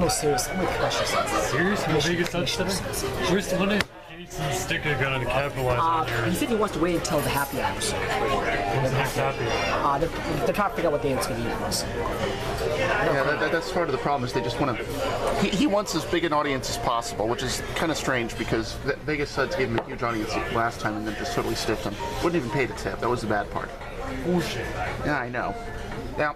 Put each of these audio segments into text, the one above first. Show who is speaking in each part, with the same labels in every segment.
Speaker 1: No, seriously, I'm gonna crush yourself.
Speaker 2: Seriously? No Vegas touch today? Where's the one Jason's sticker gonna capitalize on here?
Speaker 1: He said he wants to wait until the happy hour.
Speaker 2: When's the next happy hour?
Speaker 1: They're trying to figure out what day it's gonna be for us.
Speaker 3: Yeah, that's part of the problem is they just want to. He wants as big an audience as possible, which is kind of strange because Vegas Suds gave him a huge audience last time and then just totally stiffed him. Wouldn't even pay the tip. That was the bad part.
Speaker 2: Bullshit.
Speaker 3: Yeah, I know. Now,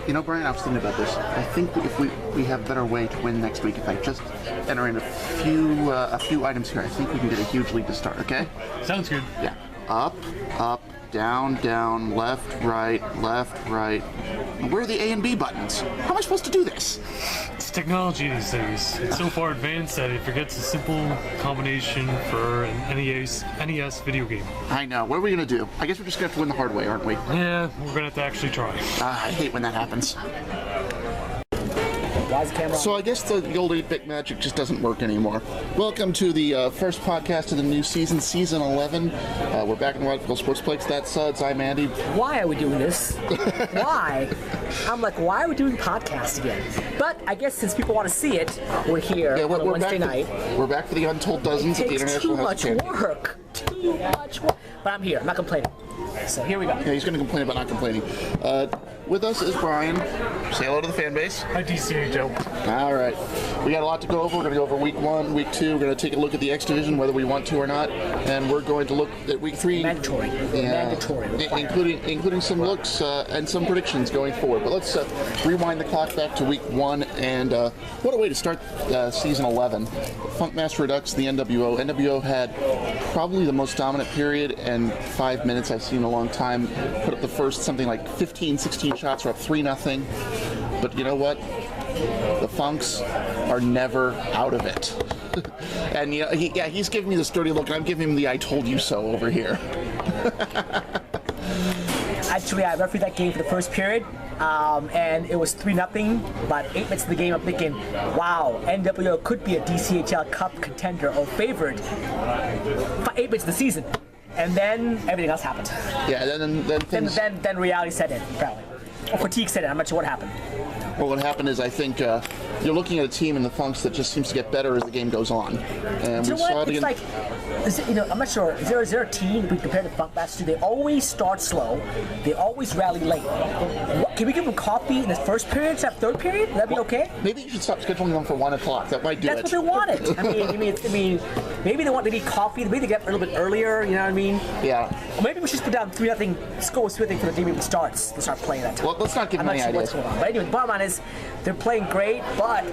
Speaker 3: you know, Brian, I was thinking about this. I think that if we have a better way to win next week, if I just enter in a few items here, I think we can get a huge lead to start. Okay?
Speaker 2: Sounds good.
Speaker 3: Yeah. Up, down, down, left, right, left, right. Where are the A and B buttons? How am I supposed to do this?
Speaker 2: It's technology these days. It's so far advanced that it forgets a simple combination for an NES video game.
Speaker 3: I know. What are we gonna do? I guess we're just gonna have to win the hard way, aren't we?
Speaker 2: Yeah, we're gonna have to actually try.
Speaker 3: I hate when that happens.
Speaker 1: Why is the camera on?
Speaker 3: So I guess the old 8-bit magic just doesn't work anymore. Welcome to the first podcast of the new season, Season 11. We're back in the Rockville Sportsplex. That's Suds. I'm Andy.
Speaker 1: Why are we doing this? Why? I'm like, why are we doing podcasts again? But I guess since people want to see it, we're here on a Wednesday night.
Speaker 3: We're back for the Untold Dozens at the International House of
Speaker 1: Too much work. Too much work. But I'm here. I'm not complaining. So here we go.
Speaker 3: Yeah, he's going to complain about not complaining. With us is Brian. Say hello to the fan base.
Speaker 2: Hi, DCHL.
Speaker 3: All right. We got a lot to go over. We're going to go over week 1, week 2. We're going to take a look at the X Division, whether we want to or not. And we're going to look at week 3.
Speaker 1: Mandatory.
Speaker 3: Including some looks and some predictions going forward. But let's rewind the clock back to week 1. And what a way to start season 11. Funkmaster Redux, the NWO. NWO had probably the most dominant period and 5 minutes I've seen in a long time. Put up the first something like 15, 16 shots. We're up 3-0. But you know what? The Funks are never out of it. And you know, he's giving me this dirty look, and I'm giving him the "I told you so" over here.
Speaker 1: Actually, I refereed that game for the first period, and it was 3-0. About 8 minutes of the game, I'm thinking, wow, NWO could be a DCHL Cup contender or favorite for 8 minutes of the season. And then everything else happened.
Speaker 3: Yeah,
Speaker 1: then reality set in, apparently. Or fatigue set in. I'm not sure what happened.
Speaker 3: Well, what happened is I think you're looking at a team in the Funks that just seems to get better as the game goes on. And
Speaker 1: you know what? It's like, I'm not sure. Is there a team we compare to Funkmaster? They always start slow. They always rally late. Can we give them coffee in the first period instead of third period? Would that be okay?
Speaker 3: Maybe you should stop scheduling them for 1 o'clock. That might do
Speaker 1: That's what they wanted. I mean, maybe they need coffee. Maybe they get a little bit earlier. You know what I mean?
Speaker 3: Yeah.
Speaker 1: Or maybe we should put down 3-0. Score 3-0 for the game even starts. They start playing that time.
Speaker 3: Well, let's not give them any
Speaker 1: ideas.
Speaker 3: ideas.
Speaker 1: What's going on. But anyway, the bottom line is they're playing great, but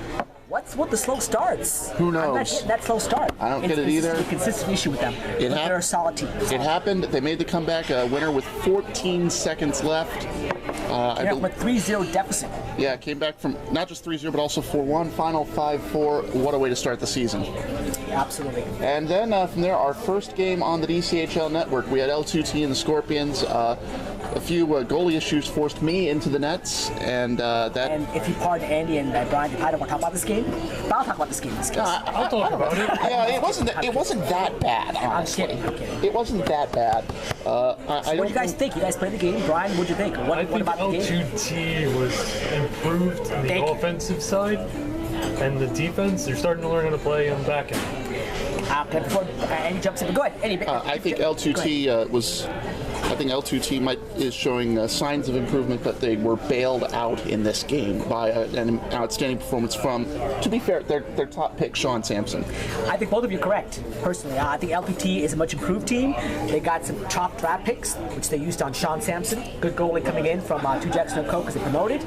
Speaker 1: what's with the slow starts?
Speaker 3: Who knows?
Speaker 1: I'm not getting that slow start.
Speaker 3: I don't get it either.
Speaker 1: It's a consistent issue with them. They're a solid team.
Speaker 3: It happened. They made the comeback winner with 14 seconds left.
Speaker 1: From a 3-0 deficit.
Speaker 3: Yeah, came back from not just 3-0, but also 4-1. Final 5-4. What a way to start the season.
Speaker 1: Yeah, absolutely.
Speaker 3: And then from there, our first game on the DCHL network, we had L2T and the Scorpions. A few goalie issues forced me into the nets, and that.
Speaker 1: And if you pardon Andy and Brian, I don't want to talk about this game, but I'll talk about this game.
Speaker 2: I'll talk about it.
Speaker 3: Yeah, it wasn't that bad. Honestly.
Speaker 1: I'm kidding.
Speaker 3: It wasn't that bad.
Speaker 1: What do you guys think? You guys played the game, Brian. What'd you think? What about the game?
Speaker 2: L2T was improved on the offensive side, and the defense, they're starting to learn how to play on the back end.
Speaker 1: Before Andy jumps in, but go ahead. Andy,
Speaker 3: I think L2T was I think L2T is showing signs of improvement, but they were bailed out in this game by an outstanding performance from, to be fair, their top pick, Sean Sampson.
Speaker 1: I think both of you are correct, personally. I think L2T is a much improved team. They got some top draft picks, which they used on Sean Sampson. Good goalie coming in from 2 Jackson Co. because they promoted.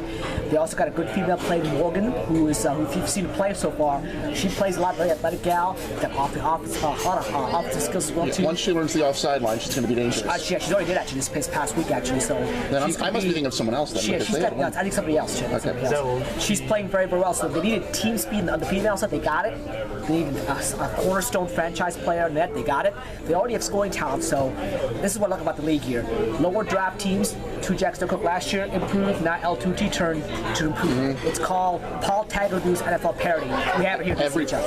Speaker 1: They also got a good female player, Morgan, who if you've seen her play so far, she plays a lot, very athletic gal. Got a lot of offensive skills as well, too.
Speaker 3: Once she learns the offside line, she's going to be dangerous.
Speaker 1: She's already did actually this past week, actually. So
Speaker 3: then I must be thinking of someone else then.
Speaker 1: I think somebody else. She's playing very, very well. So they needed team speed on the female side. They got it. They needed a cornerstone franchise player in net. They got it. They already have scoring talent. So this is what I like about the league here. Lower draft teams. 2 Jackson Cook last year improved. Now L2T turned to improve. Mm-hmm. It's called Paul Tagliabue's NFL parody. We have it here.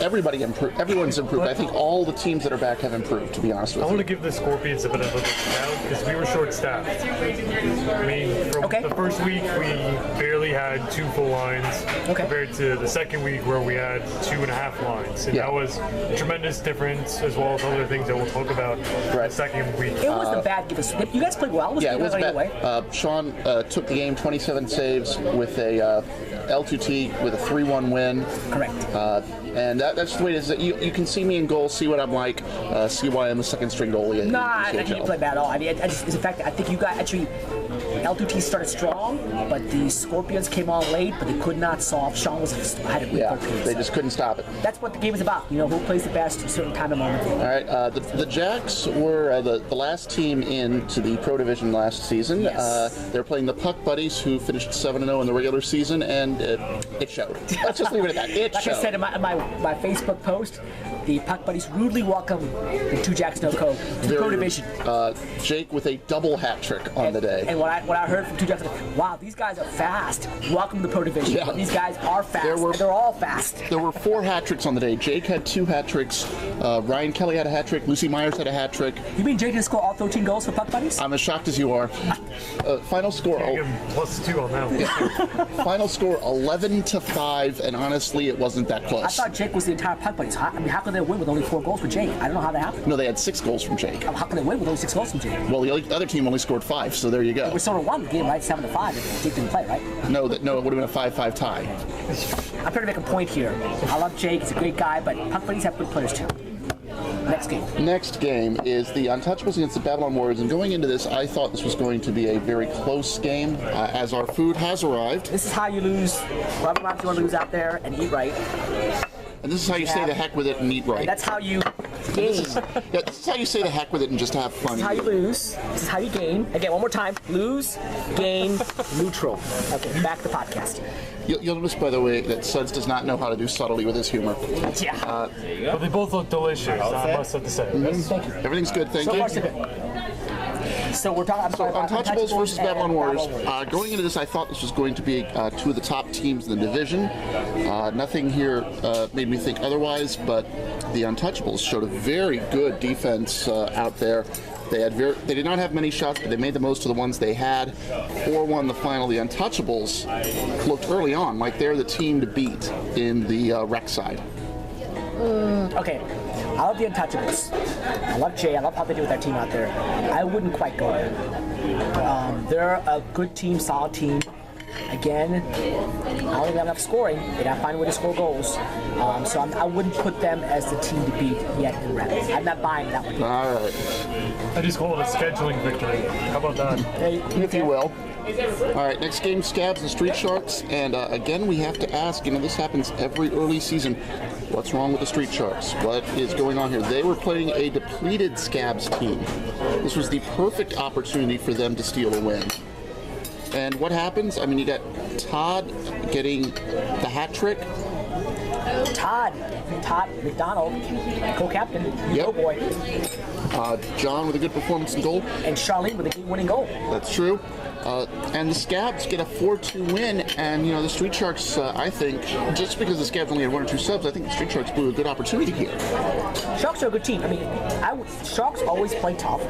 Speaker 3: Everybody improved. Everyone's improved. I think all the teams that are back have improved, to be honest with you.
Speaker 2: I want to give the Scorpions a bit of a down because we were short-staffed. I mean, from the first week, we barely had 2 full lines compared to the second week where we had 2.5 lines. And that was a tremendous difference, as well as other things that we'll talk about the second week.
Speaker 1: It wasn't bad. You guys played well.
Speaker 3: It was bad. Sean took the game 27 saves with a L2T with a 3-1 win.
Speaker 1: Correct.
Speaker 3: And that's the way it is. You can see me in goal, see what I'm like, see why I'm a second-string goalie.
Speaker 1: I didn't play bad at all. I mean, it's the fact that I think you got actually L2T started strong, but the Scorpions came on late, but they could not solve. Sean had a good
Speaker 3: they just couldn't stop it.
Speaker 1: That's what the game is about. You know, who plays the best at a certain time and moment.
Speaker 3: All right. The Jacks were the last team into the Pro Division last season.
Speaker 1: Yes.
Speaker 3: They're playing the Puck Buddies, who finished 7-0 in the regular season, and it showed. Let's just leave it at that. It showed.
Speaker 1: I said in my Facebook post, the Puck Buddies rudely welcome the 2 Jackson Co. to the Pro Division.
Speaker 3: Jake with a double hat trick on the day.
Speaker 1: And what I heard from 2 Jackson, wow, these guys are fast. Welcome to the Pro Division. Yeah. These guys are fast. They're all fast.
Speaker 3: There were 4 hat tricks on the day. Jake had 2 hat tricks. Ryan Kelly had a hat trick. Lucy Myers had a hat trick.
Speaker 1: You mean Jake didn't score all 13 goals for Puck Buddies?
Speaker 3: I'm as shocked as you are. Final score.
Speaker 2: +2 on that one.
Speaker 3: Yeah. Final score 11-5, and honestly, it wasn't that close.
Speaker 1: I thought Jake was the entire Puck Buddies. I mean, how could they win with only 4 goals for Jake? I don't know how that happened.
Speaker 3: No, they had 6 goals from Jake.
Speaker 1: How could they win with only 6 goals from Jake?
Speaker 3: Well, the other team only scored 5, so there you go.
Speaker 1: It was sort of won the game, right? 7-5. If Jake didn't play, right?
Speaker 3: No, it would have been a 5-5 tie.
Speaker 1: I'm trying to make a point here. I love Jake. He's a great guy, but Puck Buddies have good players too. Next game is the Untouchables against the Babylon Warriors, and going into this, I thought this was going to be a very close game, as our food has arrived. This is how you lose. Whatever amount you want to lose out there and eat right.
Speaker 3: And this is how you say the heck with it and eat right.
Speaker 1: And that's how you gain.
Speaker 3: This is how you say the heck with it and just have fun.
Speaker 1: This is how you lose. This is how you gain. Again, one more time. Lose, gain, neutral. Okay, back to the podcast.
Speaker 3: You'll notice, by the way, that Suds does not know how to do subtlety with his humor.
Speaker 1: Yeah.
Speaker 2: But they both look delicious, I must have to say.
Speaker 3: Mm-hmm. Thank you. Everything's good, thank you.
Speaker 1: So we're talking about
Speaker 3: Untouchables versus Babylon Warriors. Going into this, I thought this was going to be 2 of the top teams in the division. Nothing here made me think otherwise, but the Untouchables showed a very good defense out there. They did not have many shots, but they made the most of the ones they had. 4-1 the final. The Untouchables looked early on like they're the team to beat in the rec side.
Speaker 1: Okay. I love the Untouchables. I love Jay. I love how they do with that team out there. I wouldn't quite go there. They're a good team, solid team. Again, I don't have enough scoring. They gotta find a way to score goals. So I wouldn't put them as the team to beat yet in rep. I'm not buying that one.
Speaker 3: All right.
Speaker 2: I just call it a scheduling victory. How about that?
Speaker 3: If you will. All right, next game, Scabs and Street Sharks. And again, we have to ask, this happens every early season. What's wrong with the Street Sharks? What is going on here? They were playing a depleted Scabs team. This was the perfect opportunity for them to steal a win. And what happens? I mean, you got Todd getting the hat trick.
Speaker 1: Todd McDonald, co-captain,
Speaker 3: yep.
Speaker 1: boy.
Speaker 3: John with a good performance in goal.
Speaker 1: And Charlene with a game-winning goal.
Speaker 3: That's true. And the Scabs get a 4-2 win, and the Street Sharks, I think, just because the Scabs only had 1 or 2 subs, I think the Street Sharks blew a good opportunity here.
Speaker 1: Sharks are a good team. I mean, Sharks always play tough.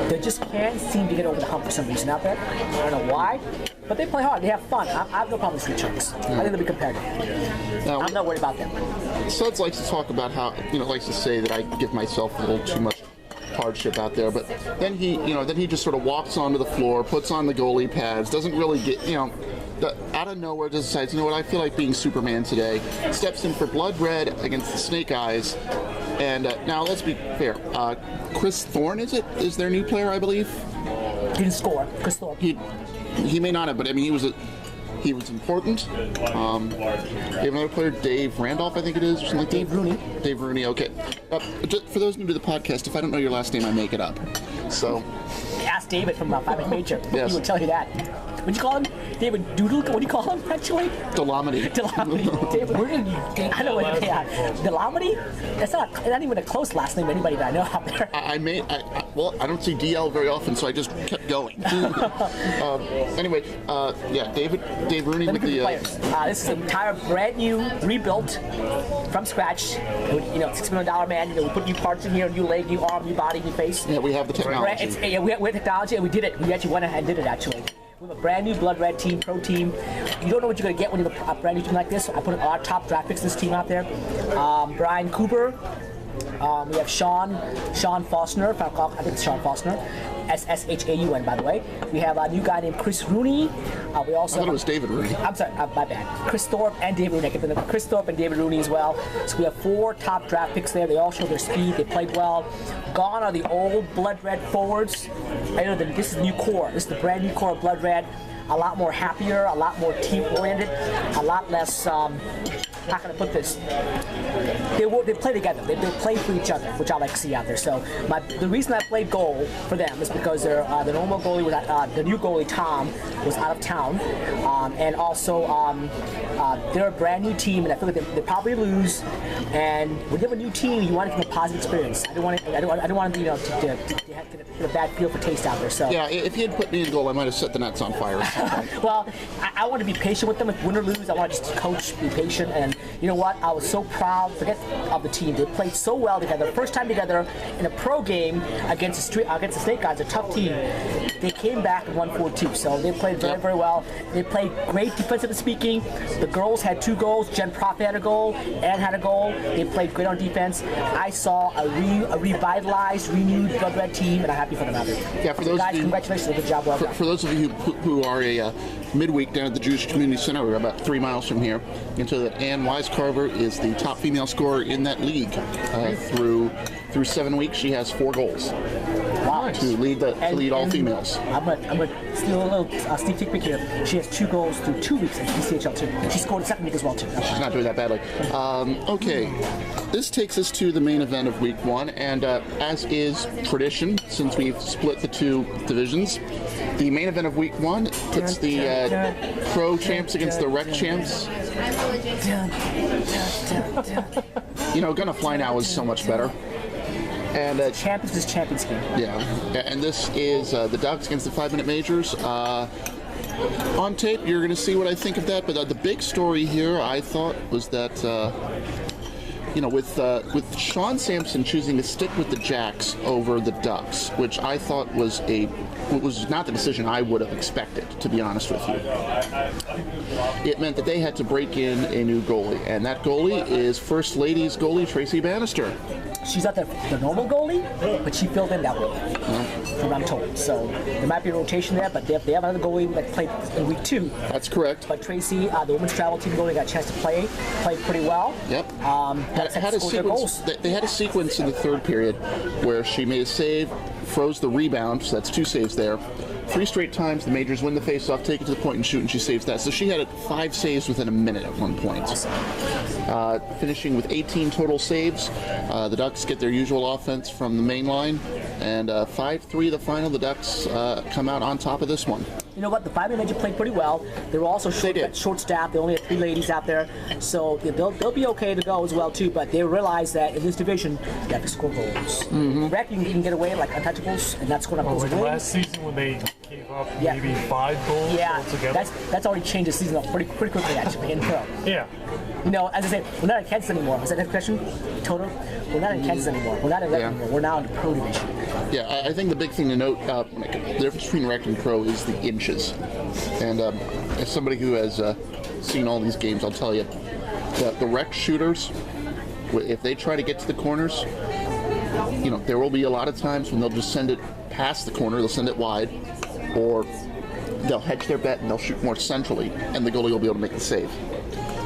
Speaker 1: They just can't seem to get over the hump for some reason out there. I don't know why, but they play hard. They have fun. I have no problem with Street Sharks. I think they'll be competitive. Now, I'm not worried about them.
Speaker 3: Suds likes to talk about how, likes to say that I give myself a little too much hardship out there. But then he just sort of walks onto the floor, puts on the goalie pads, doesn't really get, out of nowhere just decides, you know what, I feel like being Superman today. Steps in for Blood Red against the Snake Eyes. And now let's be fair. Chris Thorne, is their new player, I believe?
Speaker 1: He didn't score. Chris Thorne.
Speaker 3: He may not have, but I mean, he was important. We have another player, Dave Randolph, I think it is, or something like that.
Speaker 1: Dave Rooney.
Speaker 3: Dave Rooney, okay. Just for those new to the podcast, if I don't know your last name, I make it up. So.
Speaker 1: Ask David from 5 Major.
Speaker 3: Yes.
Speaker 1: He would tell you that. What'd you call him? David Doodle? What do you call him, actually?
Speaker 3: Delamity.
Speaker 1: David, where did you... I don't know what... Yeah. Delamity? That's not even a close last name to anybody that I know out there.
Speaker 3: I don't see DL very often, so I just kept going. Anyway, Dave Rooney with the...
Speaker 1: players. This is an entire brand new, rebuilt from scratch. $6 million man. We put new parts in here, new leg, new arm, new body, new face.
Speaker 3: Yeah, we have the technology.
Speaker 1: We have technology, and we did it. We actually went ahead and did it, actually. We have a brand new Blood Red team, pro team. You don't know what you're going to get when you have a brand new team like this. I put our top draft picks in this team out there. Brian Cooper. We have Sean Faulkner. I think it's Sean Faulkner. SSHAUN, by the way. We have a new guy named Chris Rooney. We also
Speaker 3: I thought it was David Rooney.
Speaker 1: I'm sorry, my bad. Chris Thorpe and David Rooney. Chris Thorpe and David Rooney as well. So we have 4 top draft picks there. They all show their speed. They played well. Gone are the old Blood Red forwards. I know that this is the new core. This is the brand new core of Blood Red. A lot more happier, a lot more team-oriented, a lot less, how can I put this? They play together. They play for each other, which I like to see out there. So the reason I played goal for them is because the normal goalie was the new goalie Tom was out of town, and also they're a brand new team, and I feel like they probably lose. And when you have a new team, you want it to be a positive experience. I don't want to be to get a bad feel for taste out there. So
Speaker 3: yeah, if he had put me in goal, I might have set the nets on fire.
Speaker 1: Well, I want to be patient with them. If win or lose, I want to just coach, be patient. And you know what? I was so proud. Forget of the team. They played so well together. First time together in a pro game against the Snake Eyes, a tough team. They came back and won 4-2. So they played very, very well. They played great defensively speaking. The girls had 2 goals. Jen Prof had a goal. Ann had a goal. They played great on defense. I saw a revitalized, renewed Blood Red team, and I'm happy for them out there.
Speaker 3: Yeah, for those
Speaker 1: guys,
Speaker 3: of you,
Speaker 1: congratulations. Good job. Well done.
Speaker 3: For those of you who are a midweek down at the Jewish Community Center, we're about 3 miles from here, and so that Ann Weiscarver is the top female scorer in that league. Through 7 weeks, she has 4 goals.
Speaker 1: Wow.
Speaker 3: To lead all females.
Speaker 1: I'm gonna steal a little Steve Tickpick here. She has 2 goals through 2 weeks in DCHL too. And she scored the 2nd week as well too.
Speaker 3: She's not doing that badly. Okay, this takes us to the main event of week 1, and as is tradition, since we've split the 2 divisions, the main event of week 1 puts the pro champs against the rec champs. Gonna Fly Now is so much better. And
Speaker 1: Champions is Champions game.
Speaker 3: Yeah, and this is the Ducks against the 5-minute majors. On tape, you're going to see what I think of that. But the big story here, I thought, was that with Sean Sampson choosing to stick with the Jacks over the Ducks, which I thought was not the decision I would have expected, to be honest with you. It meant that they had to break in a new goalie, and that goalie is First Lady's goalie Tracy Bannister.
Speaker 1: She's not the normal goalie, but she filled in that role, from what I'm told. So there might be a rotation there, but they have another goalie that played in week 2.
Speaker 3: That's correct.
Speaker 1: But Tracy, the women's travel team goalie, got a chance to played pretty well.
Speaker 3: Yep. They had a sequence in the 3rd period where she made a save, froze the rebound, so that's 2 saves there. 3 straight times the Majors win the face-off, take it to the point and shoot, and she saves that. So she had 5 saves within a minute at one point. Finishing with 18 total saves. The Ducks get their usual offense from the main line, and 5-3 the final. The Ducks come out on top of this one.
Speaker 1: You know what? The 5-minute major played pretty well. They were also short-staffed. They only had 3 ladies out there, so they'll be okay to go as well too. But they realize that in this division, you have to score goals. Mm-hmm. Rec, you can get away like untouchables, and that's scoring up goals.
Speaker 2: Like last season when they gave up maybe 5 goals altogether.
Speaker 1: That's already changed the season up pretty quickly actually in pro.
Speaker 2: Yeah.
Speaker 1: As I said, we're not in Kansas anymore. Was that the question? Total? We're not in Kansas anymore. We're not in rec anymore. We're now in the pro division.
Speaker 3: Yeah, I think the big thing to note, the difference between rec and pro is the inches. And as somebody who has seen all these games, I'll tell you, the rec shooters, if they try to get to the corners, there will be a lot of times when they'll just send it past the corner, they'll send it wide, or they'll hedge their bet and they'll shoot more centrally, and the goalie will be able to make the save.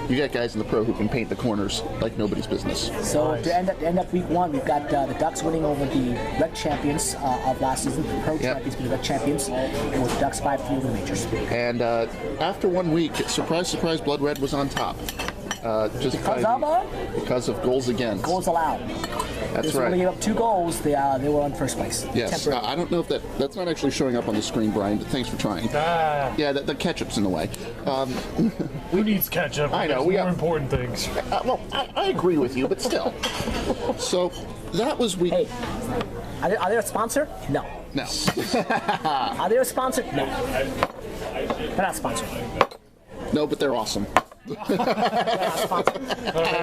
Speaker 3: You got guys in the pro who can paint the corners like nobody's business.
Speaker 1: So to end up week 1, we've got the Ducks winning over the Rec champions of last season, the Pro champions being the Rec champions, and with the Ducks 5-3 over the Majors.
Speaker 3: And after 1 week, surprise, surprise, Blood Red was on top. Because of goals against.
Speaker 1: Goals allowed.
Speaker 3: That's right.
Speaker 1: When they gave up 2 goals, they were in first place.
Speaker 3: Yes. I don't know if that's not actually showing up on the screen, Brian, but thanks for trying. Yeah, the ketchup's in the way.
Speaker 2: Who needs ketchup?
Speaker 3: I know.
Speaker 2: We have more important things.
Speaker 3: Well, I agree with you, but still. So that was week.
Speaker 1: Hey, are they a sponsor? No.
Speaker 3: No.
Speaker 1: Are they a sponsor? No. They're not sponsored.
Speaker 3: No, but they're awesome.
Speaker 1: And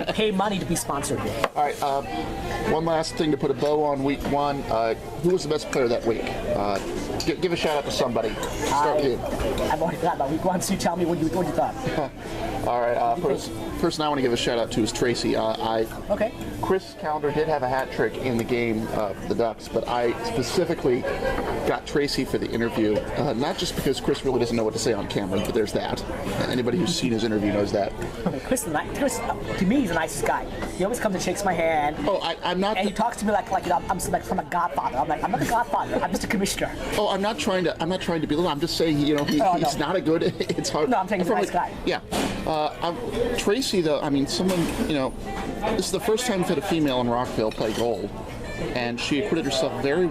Speaker 1: pay money to be sponsored.
Speaker 3: All right. One last thing to put a bow on week 1. Who was the best player that week? Give a shout out to somebody. Start with you.
Speaker 1: I've already forgotten about week 1, so you tell me what you thought.
Speaker 3: All right. Person I want to give a shout out to is Tracy.
Speaker 1: Okay.
Speaker 3: Chris Calendar did have a hat trick in the game for the Ducks, but I specifically got Tracy for the interview, not just because Chris really doesn't know what to say on camera, but there's that. Anybody who's seen his interview knows that.
Speaker 1: Chris, to me, he's the nicest guy. He always comes and shakes my hand.
Speaker 3: Oh, I'm not.
Speaker 1: And he talks to me like I'm from a godfather. I'm like, I'm not the godfather. I'm just a commissioner.
Speaker 3: Oh, I'm not trying to belittle. I'm just saying, he's not a good. It's hard.
Speaker 1: No, I'm saying he's a nice guy.
Speaker 3: Yeah. Tracy, though, I mean, someone, this is the first time we've had a female in Rockville play goal, and she acquitted herself very.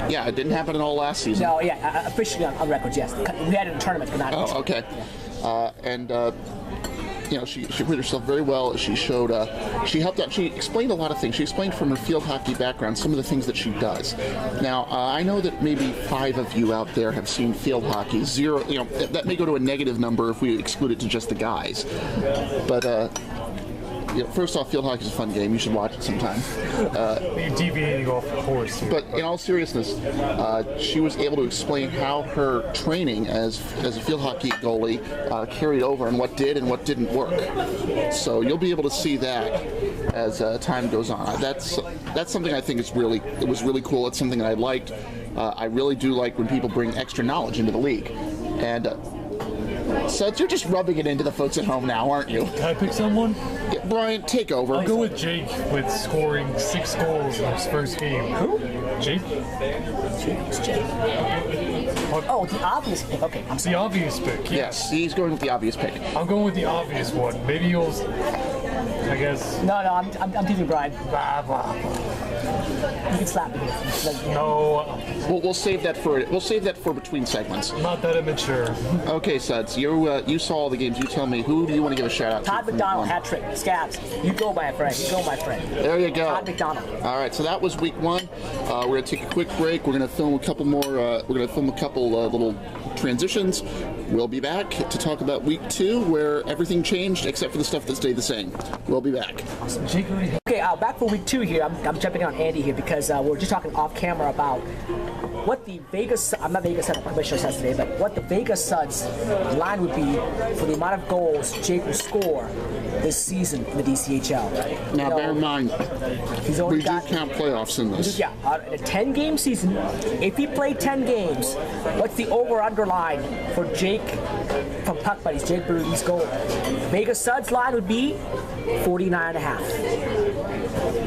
Speaker 3: Yeah, it didn't happen at all last season.
Speaker 1: No, yeah, officially on record, yes. We had it in tournaments, but not.
Speaker 3: Oh, okay. She acquitted herself very well. She showed, she helped out. She explained a lot of things. She explained from her field hockey background some of the things that she does. Now, I know that maybe 5 of you out there have seen field hockey. 0, that may go to a negative number if we exclude it to just the guys. But first off, field hockey is a fun game. You should watch it sometime.
Speaker 2: You're deviating off course here.
Speaker 3: But in all seriousness, she was able to explain how her training as a field hockey goalie carried over and what did and what didn't work. So you'll be able to see that as time goes on. That's something I think it was really cool. It's something that I liked. I really do like when people bring extra knowledge into the league. And so you're just rubbing it into the folks at home now, aren't you?
Speaker 2: Can I pick someone?
Speaker 3: Yeah, Brian, take over.
Speaker 2: I'll go with Jake with scoring 6 goals in his first game.
Speaker 1: Who?
Speaker 2: Jake?
Speaker 1: Jake. Oh, the obvious pick. Okay, I'm sorry.
Speaker 2: The obvious pick.
Speaker 3: Yes, he's going with the obvious pick.
Speaker 2: I'm going with the obvious one. Maybe you'll. I guess.
Speaker 1: No, I'm teasing Brian.
Speaker 2: Blah, blah.
Speaker 1: You can slap me.
Speaker 2: No.
Speaker 3: We'll save that for between segments.
Speaker 2: Not that immature.
Speaker 3: Okay, Suds, you saw all the games. You tell me, who do you want to give a shout out to?
Speaker 1: Todd McDonald hat trick. Scabs. You go, my friend.
Speaker 3: There you go.
Speaker 1: Todd McDonald.
Speaker 3: All right, so that was week 1. We're gonna take a quick break. We're gonna film a couple more. We're gonna film a couple little transitions. We'll be back to talk about week 2, where everything changed except for the stuff that stayed the same. We'll be back.
Speaker 1: Awesome. Okay, back for week 2 here. I'm jumping on Andy here because we're just talking off camera about what the Vegas, I'm not Vegas Suds, Commissioner says today, but what the Vegas Suds line would be for the amount of goals Jake will score this season in the DCHL.
Speaker 3: Now, bear in mind, we do count playoffs in this.
Speaker 1: Yeah, in a 10-game season, if he played 10 games, what's the over-under line for Jake from Puck Buddies, Jake Berutti's goal? Vegas Suds line would be 49.5.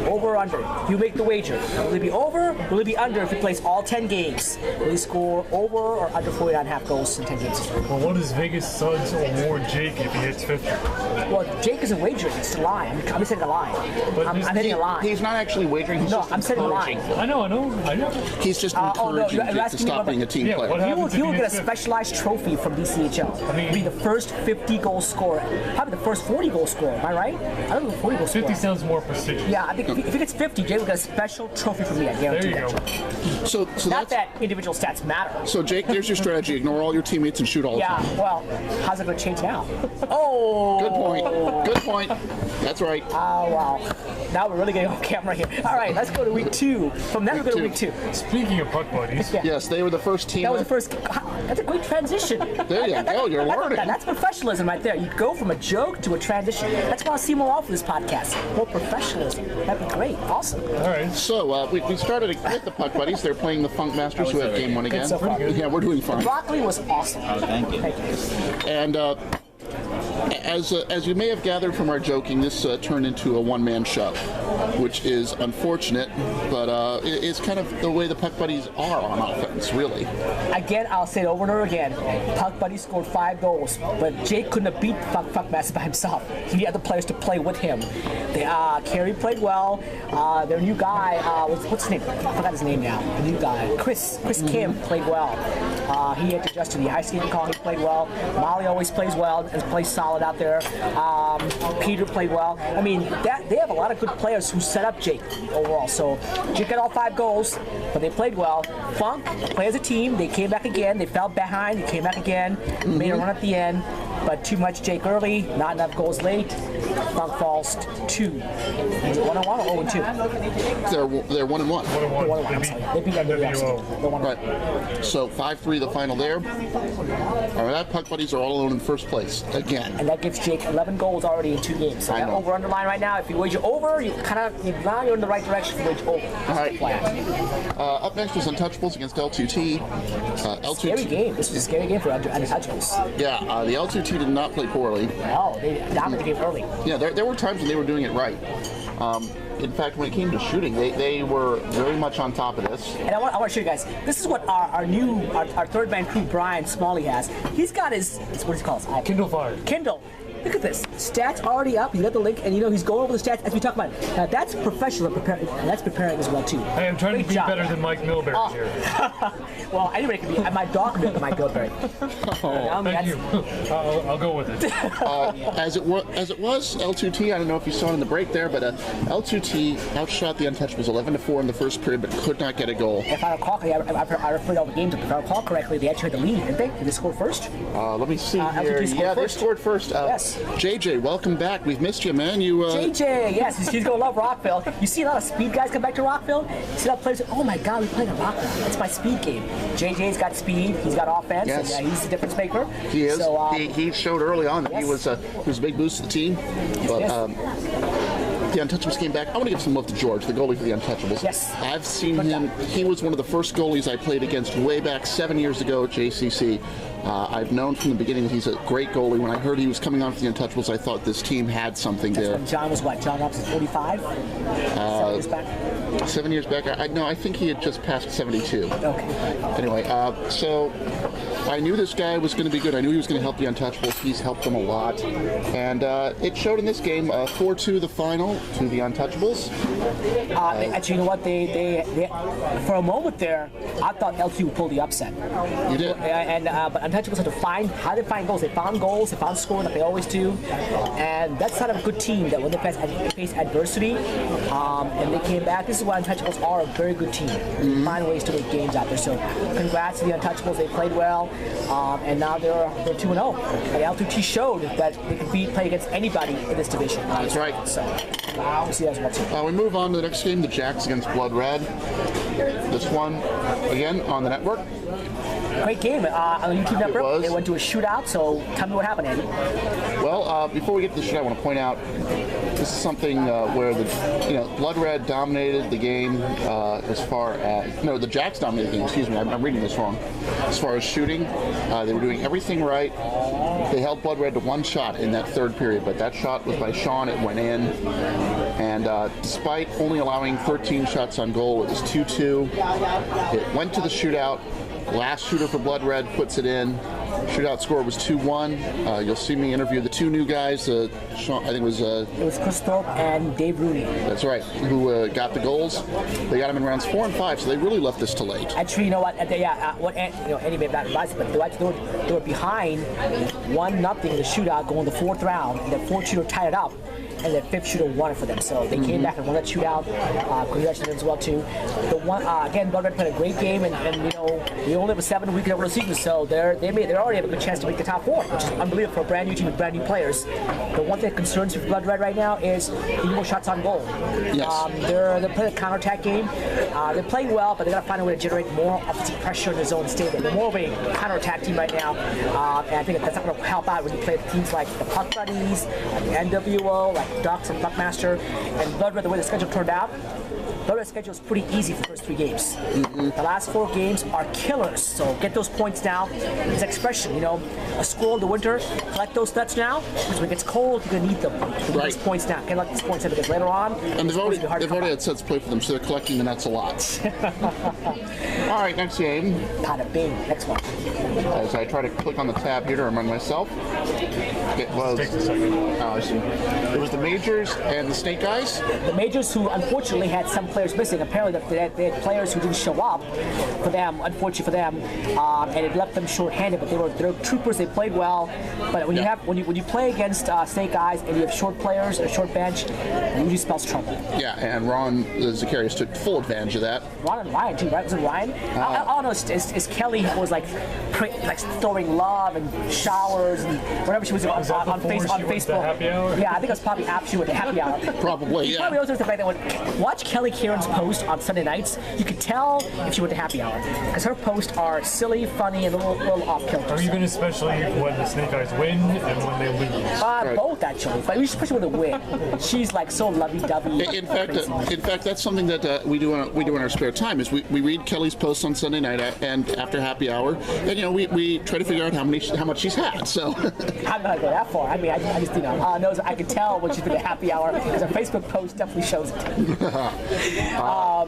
Speaker 1: Over or under? You make the wager. Will it be over? Will it be under if he plays all 10 games? Will he score over or under 49.5 goals in 10 games?
Speaker 2: Well, what does Vegas Suds award Jake if he hits 50?
Speaker 1: Well, Jake isn't wagering. It's a line. I'm setting a line. I'm hitting a line.
Speaker 3: He's not actually wagering. He's just
Speaker 1: I'm setting a line.
Speaker 2: I know.
Speaker 3: He's just encouraging Jake to stop being a team player.
Speaker 1: He will get a specialized trophy from DCHL. He'll be the first 50 goal scorer. Probably the first 40 goal scorer. Am I right? I don't know, 40 goal scorer.
Speaker 2: 50 sounds more prestigious.
Speaker 1: Yeah, I think if he gets 50, Jake will get a special trophy from me. I guarantee
Speaker 2: that.
Speaker 1: There you
Speaker 3: go. So
Speaker 1: not that individual stats matter.
Speaker 3: So Jake, there's your strategy. Ignore all your teammates and shoot all the time.
Speaker 1: Yeah, well, how's it going to change now? Oh!
Speaker 3: Good point. That's right.
Speaker 1: Oh, wow. Now we're really getting off camera here. All right, let's go to week 2. From then we go to week 2.
Speaker 2: Speaking of Puck Buddies.
Speaker 1: Yeah.
Speaker 3: Yes, they were the first team.
Speaker 1: That was the first. That's a great transition.
Speaker 3: There you go. You're learning.
Speaker 1: That's professionalism right there. You go from a joke to a transition. That's why I see more more often this podcast. More professionalism. That'd be great. Awesome.
Speaker 2: All right.
Speaker 3: So we started with the Puck Buddies. They're playing the Funk Masters, who have game one again.
Speaker 1: So far.
Speaker 3: Yeah, we're doing fine.
Speaker 1: The broccoli was awesome.
Speaker 4: Oh, thank you.
Speaker 1: Thank you.
Speaker 3: And as you may have gathered from our joking, this turned into a one-man show, which is unfortunate, but it's kind of the way the Puck Buddies are on offense, really.
Speaker 1: Again, I'll say it over and over again. Puck Buddy scored 5 goals, but Jake couldn't have beat Puck Master by himself. He needed other players to play with him. Carey played well. Their new guy, what's his name? I forgot his name now. The new guy, Chris Kim, played well. He had to adjust to the ice skating call. He played well. Molly always plays well and plays solid out there. Peter played well. I mean, they have a lot of good players who set up Jake overall. So Jake got all 5 goals, but they played well. Funk play as a team. They came back again. They fell behind. They came back again. Made a run at the end, but too much Jake early. Not enough goals late. Funk falls 2. Is it 1-1 or 0-2?
Speaker 3: They're 1-1.
Speaker 2: 1-1.
Speaker 1: They beat NWO.
Speaker 3: Right. So 5-3 the final there. All right, Puck Buddies are all alone in first place again.
Speaker 1: And that gives Jake 11 goals already in 2 games. So that over underline right now, if you wager over, you're in the right direction if you wager over.
Speaker 3: All right. Up next was Untouchables against L2T.
Speaker 1: Scary game. This was a scary game for Untouchables.
Speaker 3: Yeah, the L2T did not play poorly.
Speaker 1: No, they dominated the game early.
Speaker 3: Yeah, there were times when they were doing it right. In fact, when it came to shooting, they were very much on top of this.
Speaker 1: And I want to show you guys. This is what our third man crew, Brian Smalley, has. He's got his, what he calls it?
Speaker 2: Kindle Fire.
Speaker 1: Kindle. Look at this. Stats already up. You got the link, and he's going over the stats as we talk about it. Now that's professional preparing, and that's preparing as well too.
Speaker 2: Hey, I'm trying
Speaker 1: Great
Speaker 2: to be
Speaker 1: job.
Speaker 2: better than Mike Milbury here.
Speaker 1: Well, anybody can be. My dog can be Mike Milbury.
Speaker 2: Thank you. I'll go with it.
Speaker 3: As it was, L2T, I don't know if you saw it in the break there, but L2T outshot the Untouchables 11-4 in the first period, but could not get a goal.
Speaker 1: If I recall correctly, I referred all the games. If I recall correctly, they actually had the lead, didn't they? Did they score first?
Speaker 3: Let me see here.
Speaker 1: L2T scored
Speaker 3: They
Speaker 1: first.
Speaker 3: scored first.
Speaker 1: Yes.
Speaker 3: JJ, welcome back. We've missed you, man.
Speaker 1: JJ, yes, he's going to love Rockville. You see a lot of speed guys come back to Rockville. You see a lot of players say, oh my God, we played in Rockville. That's my speed game. JJ's got speed. He's got offense.
Speaker 3: Yes.
Speaker 1: And, he's a difference maker.
Speaker 3: He is.
Speaker 1: So,
Speaker 3: he showed early on that
Speaker 1: yes.
Speaker 3: he was a big boost to the team. But the Untouchables came back. I want to give some love to George, the goalie for the Untouchables.
Speaker 1: Yes.
Speaker 3: I've seen him. He was one of the first goalies I played against way back 7 years ago at JCC. I've known from the beginning that he's a great goalie. When I heard he was coming on for the Untouchables, I thought this team had something there.
Speaker 1: When John was what? John Robson, 45? 7 years back?
Speaker 3: 7 years back? I think he had just passed 72.
Speaker 1: Okay.
Speaker 3: Anyway, so I knew this guy was going to be good. I knew he was going to help the Untouchables. He's helped them a lot. And it showed in this game, 4-2 the final to the Untouchables.
Speaker 1: Actually, you know what? They for a moment there, I thought L2 would pull the upset.
Speaker 3: You did?
Speaker 1: But Untouchables had to find, how they find goals. They found scoring like they always do. And that's not a good team that when they face adversity and they came back. This is why Untouchables are a very good team. They find ways to win games out there. So congrats to the Untouchables. They played well. And now they're 2-0. And L2T showed that they could play against anybody in this division.
Speaker 3: That's right.
Speaker 1: So we see that as well too.
Speaker 3: We move on to the next game, the Jacks against Blood Red. This one, again, on the network.
Speaker 1: Great game on the YouTube network. It went to a shootout, so tell me what happened, Andy.
Speaker 3: Well, before we get to the shootout, I want to point out this is something where the Blood Red dominated the game as far as the Jacks dominated the game. Excuse me, I'm reading this wrong. As far as shooting, they were doing everything right. They held Blood Red to 1 shot in that third period, but that shot was by Sean. It went in, and despite only allowing 13 shots on goal, it was 2-2. It went to the shootout. Last shooter for Blood Red puts it in. Shootout score was 2-1. You'll see me interview the 2 new guys. Sean, I think it was
Speaker 1: Chris Thorpe and Dave Rooney.
Speaker 3: That's right. Who got the goals? They got them in rounds 4 and 5, so they really left this to late.
Speaker 1: Actually, you know what? Andy may not advise, but they were behind 1-0 in the shootout going the 4th round, and the 4th shooter tied it up. And the 5th shooter won it for them. So they came back and won that shootout. Congratulations as well too. Again, Blood Red played a great game, and we only have a 7-week regular season, so they already have a good chance to make the top 4, which is unbelievable for a brand new team with brand new players. The one thing that concerns me for Blood Red right now is the more shots on goal.
Speaker 3: Yes.
Speaker 1: They're playing a counterattack game. They're playing well, but they got to find a way to generate more offensive pressure in the zone and stay there. They're more of a counterattack team right now, and I think that's not going to help out when you play teams like the Puck Buddies, like the NWO, like Ducks and Buckmaster and Blood Red, the way the schedule turned out. Blood Red's schedule is pretty easy for the first 3 games. The last 4 games are killers, so get those points now. It's an expression, a squirrel in the winter, collect those nuts now, because when it gets cold, you're going to need them. Get those points now. Get these points now, because later on,
Speaker 3: and they've already had sets play for them, so they're collecting the nuts a lot. All right, next game.
Speaker 1: Bada bing. Next one.
Speaker 3: As I try to click on the tab here to remind myself, it was. I see. It was the Majors and the Snake Eyes.
Speaker 1: The Majors, who unfortunately had some players missing. Apparently, they had players who didn't show up for them. Unfortunately for them, and it left them short-handed. But they're troopers. They played well. But when you play against Snake Eyes and you have short players or a short bench, it usually spells trouble.
Speaker 3: Yeah, and Ron Zacharias took full advantage of that.
Speaker 1: Ron and Ryan too, right? Was it Ryan? I don't know. Is Kelly was like throwing love and showers and whatever she was on Facebook.
Speaker 2: Happy hour?
Speaker 1: Yeah, I think it was probably after she went to happy hour.
Speaker 3: Probably, yeah.
Speaker 1: Probably also the fact that when watch Kelly Kieran's post on Sunday nights, you could tell if she went to happy hour because her posts are silly, funny, and a little off kilter.
Speaker 2: Or even especially when the Snake Eyes win and when they lose.
Speaker 1: Both actually, but especially when they win. She's like so lovey-dovey.
Speaker 3: In fact, that's something that we do in our spare time. Is we read Kelly's posts on Sunday night and after happy hour, and we try to figure out how much she's had. So
Speaker 1: I'm not going to go that far. I mean, I just knows I can tell when she's been at happy hour because her Facebook post definitely shows it.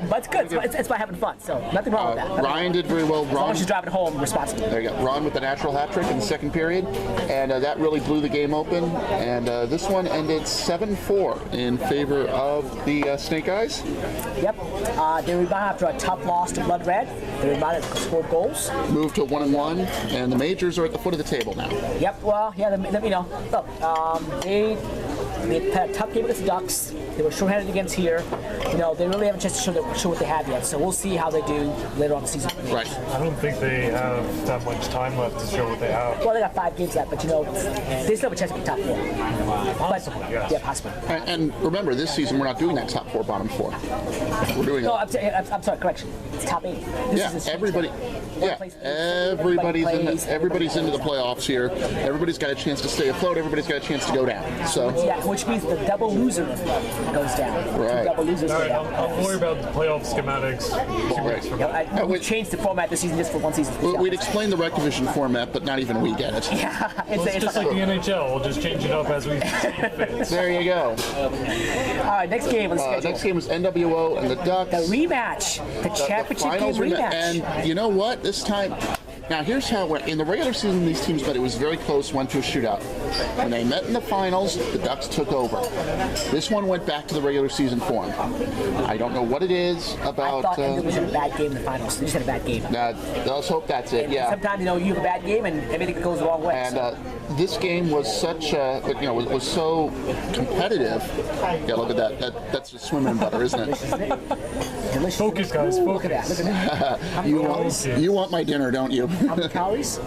Speaker 1: But it's good. It's by having fun. So nothing wrong with that.
Speaker 3: Ryan did very well.
Speaker 1: As long as she's driving home responsibly.
Speaker 3: There you go. Ron with the natural hat trick in the second period, and that really blew the game open. And this one ended 7-4 in favor of the Snake Eyes.
Speaker 1: Yep. They rebounded after a tough loss to Blood Red. They rebounded, scored goals.
Speaker 3: Moved to 1-1, and the Majors are at the foot of the table now.
Speaker 1: Yep. Well, yeah. Look, they had a tough game against the Ducks. They were short-handed against here. They really haven't a chance to show what they have yet. So we'll see how they do later on the season.
Speaker 3: Right.
Speaker 2: I don't think they have that much time left to show what they have.
Speaker 1: Well, they got 5 games left, but they still have a chance to be top 4.
Speaker 2: Possibly, yes.
Speaker 1: Yeah, possibly.
Speaker 3: And remember, this season we're not doing that top 4, bottom 4. We're doing.
Speaker 1: No, I'm sorry. Correction. It's top 8.
Speaker 3: Everybody. Yeah, everybody's into the playoffs here. Everybody's got a chance to stay afloat. Everybody's got a chance to go down. So
Speaker 1: yeah, which means the double loser goes down.
Speaker 3: Right.
Speaker 1: Two double losers go down.
Speaker 2: I'll worry about the playoff schematics 2 weeks from now.
Speaker 1: We changed the format this season just for one season.
Speaker 3: We'd explain the rec division format, but not even we get it.
Speaker 1: Yeah,
Speaker 2: it's just like the NHL. We'll just change it up as we see fit.
Speaker 3: There you go.
Speaker 1: All right, next game on the schedule.
Speaker 3: Next game is NWO and the Ducks.
Speaker 1: The rematch, the championship game rematch.
Speaker 3: And you know what? This time, now here's how it went. In the regular season, these teams met. It was very close, went to a shootout. When they met in the finals, the Ducks took over. This one went back to the regular season form. I don't know what it is about.
Speaker 1: I thought it was a bad game in the finals. They just had a bad game.
Speaker 3: Let's hope that's it. Yeah.
Speaker 1: Sometimes you have a bad game and everything goes the wrong way.
Speaker 3: And this game was was so competitive. Yeah, look at that. That's just swimming in butter, isn't it?
Speaker 1: Delicious.
Speaker 2: Focus, guys.
Speaker 1: Look at that. Look at that.
Speaker 3: You want my dinner, don't you?
Speaker 1: How many calories?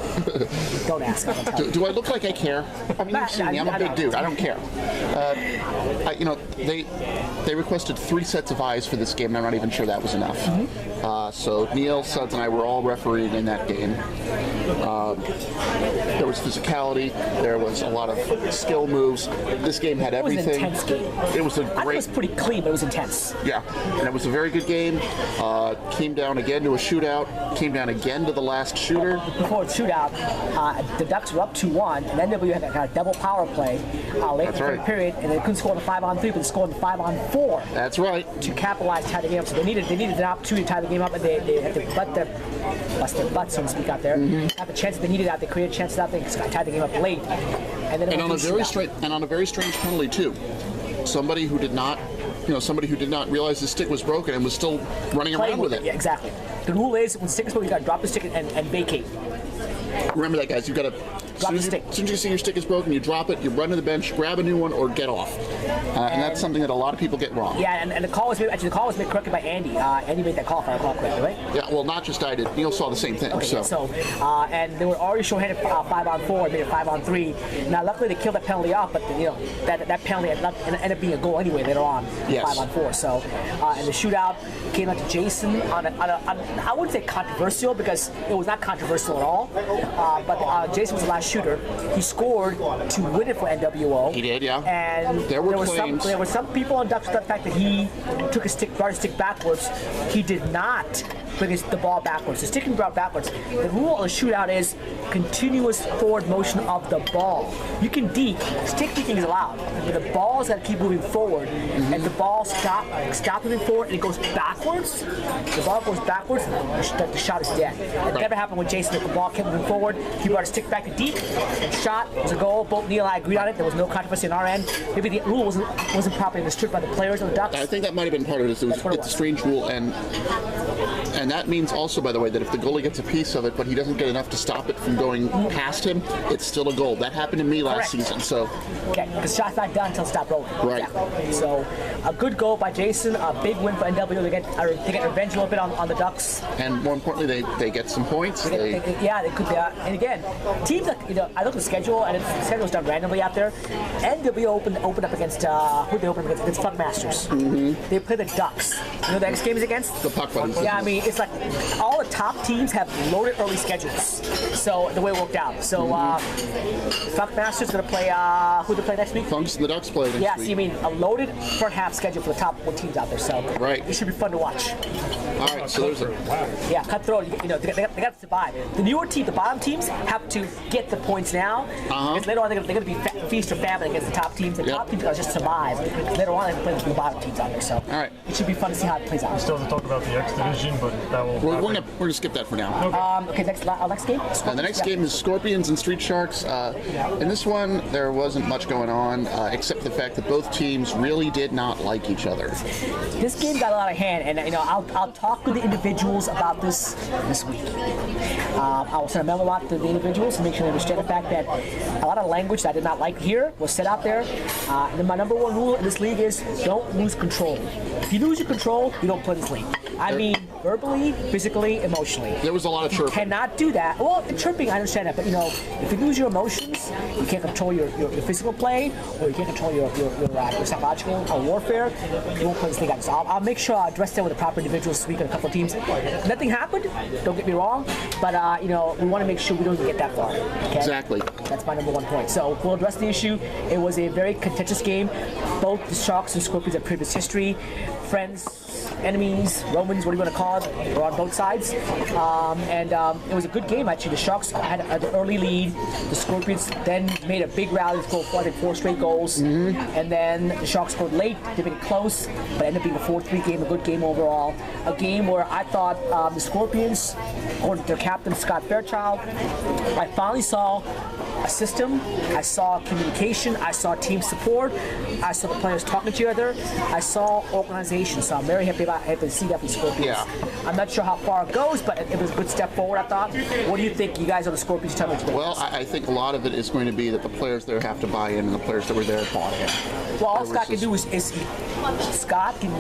Speaker 1: Don't ask.
Speaker 3: Do I look like I care? I mean, you've seen me. I'm a big dude. I don't care. They requested 3 sets of eyes for this game, and I'm not even sure that was enough. So Neil, Suds, and I were all refereeing in that game. There was physicality. There was a lot of skill moves. This game had everything.
Speaker 1: It was an intense game.
Speaker 3: It was a
Speaker 1: I think it was pretty clean, but it was intense.
Speaker 3: Yeah, and it was a very good game. Came down again to a shootout. Came down again to the last shooter.
Speaker 1: Before the shootout, the Ducks were up 2-1, and NW had a double power play late in the third period, and they couldn't score on the 5-on-3, but scored on the 5-on-4.
Speaker 3: That's right.
Speaker 1: To capitalize, tie the game up. So they needed an opportunity to tie the game up, and they had to bust their butts, so to speak, out there. Have the chances they needed out. They created chances out there, tied the game up late, and then
Speaker 3: on a very strange penalty too. Somebody who did not realize the stick was broken and was still running around with it.
Speaker 1: Yeah, exactly. The rule is when the stick is broken, you got to drop the stick and vacate.
Speaker 3: Remember that, guys. You've got to
Speaker 1: drop the stick.
Speaker 3: As soon as you see your stick is broken, you drop it, you run to the bench, grab a new one, or get off. And that's something that a lot of people get wrong.
Speaker 1: Yeah, and the call was made correctly by Andy. Andy made that call, if I recall correctly, right?
Speaker 3: Yeah, well, not just I did. Neil saw the same thing.
Speaker 1: Okay, and they were already short-handed 5-on-4, and made it 5-on-3. Now, luckily, they killed that penalty off, but that penalty ended up being a goal anyway later on, 5-on-4. So, and the shootout came out to Jason on I wouldn't say controversial because it was not controversial at all. But Jason was the last shooter. He scored to win it for NWO.
Speaker 3: He did, yeah.
Speaker 1: And there were some people on Ducks about the fact that he took brought his stick backwards. He did not bring the ball backwards. The sticking brought backwards. The rule of the shootout is continuous forward motion of the ball. You can deke. Stick deking is allowed. But the ball's got to keep moving forward. And the ball stop moving forward and it goes backwards. The ball goes backwards, the shot is dead. It never happened with Jason. The ball kept moving forward. He brought a stick back to deep. Shot was a goal. Both Neil and I agreed on it. There was no controversy on our end. Maybe the rule wasn't properly understood by the players of the Ducks.
Speaker 3: I think that might have been part of it. It's a strange rule, and that means also, by the way, that if the goalie gets a piece of it, but he doesn't get enough to stop it from going past him, it's still a goal. That happened to me last season. So,
Speaker 1: okay, because shot's not done until it stopped rolling.
Speaker 3: Right.
Speaker 1: Exactly. So, a good goal by Jason. A big win for NW. They get revenge a little bit on the Ducks.
Speaker 3: And more importantly, they get some points.
Speaker 1: They could. And again, teams like I look at the schedule, and the schedule's done randomly out there. NW opened up against who they opened up against Funk Masters. Mm-hmm. They play the Ducks. You know the next game is against
Speaker 3: the Puck Buddies.
Speaker 1: Yeah, I mean it's like all the top teams have loaded early schedules. So the way it worked out. So Funk Masters gonna play who they play next week?
Speaker 3: Funks and the Ducks play next week.
Speaker 1: Yeah, so you mean a loaded front half schedule for the top teams out there. So it should be fun to watch.
Speaker 3: All right, so there's
Speaker 1: cutthroat. You know, they got to survive. The newer team, the bottom teams, have to get the points now. Because later on, they're going to be feast or famine against the top teams. The top teams got to just survive. Later on, they play the bottom teams out there. So it should be fun to see how it plays out.
Speaker 2: We still have to talk about the X division, but that will.
Speaker 3: We're going to skip that for now.
Speaker 1: Okay, next game.
Speaker 3: The next game is Scorpions and Street Sharks. In this one, there wasn't much going on except the fact that both teams really did not like each other.
Speaker 1: This game got a lot of hand, and I'll talk with the individuals about this week. I will send a memo out to the individuals to make sure they understand the fact that a lot of language that I did not like here was set out there. And then my number one rule in this league is don't lose control. If you lose your control, you don't play this league. I mean, verbally, physically, emotionally.
Speaker 3: There was a lot of chirping.
Speaker 1: You cannot do that. Well, the chirping, I understand that, but if you lose your emotions, you can't control your physical play, or you can't control your psychological warfare, you won't play this league out. So I'll make sure I address that with the proper individuals this week and a couple of teams. Nothing happened, don't get me wrong, but we want to make sure we don't even get that far. Okay?
Speaker 3: Exactly.
Speaker 1: That's my number one point. So we'll address the issue. It was a very contentious game. Both the Sharks and Scorpions have previous history. Friends, enemies, Romans, what do you want to call it? We're on both sides. It was a good game, actually. The Sharks had an early lead. The Scorpions then made a big rally to score 4 straight goals. Mm-hmm. And then the Sharks scored late. They made it close, but ended up being a 4-3 game, a good game overall. A game where I thought the Scorpions, according to their captain, Scott Fairchild, I finally saw a system, I saw communication, I saw team support, I saw the players talking to each other, I saw organization. So I'm very happy to see that from Scorpions.
Speaker 3: Yeah.
Speaker 1: I'm not sure how far it goes, but it was a good step forward, I thought. What do you think? You guys are the Scorpions. Tell me what you think.
Speaker 3: Well, I think a lot of it is going to be that the players there have to buy in, and the players that were there bought in.
Speaker 1: Well, all Scott can do is Scott can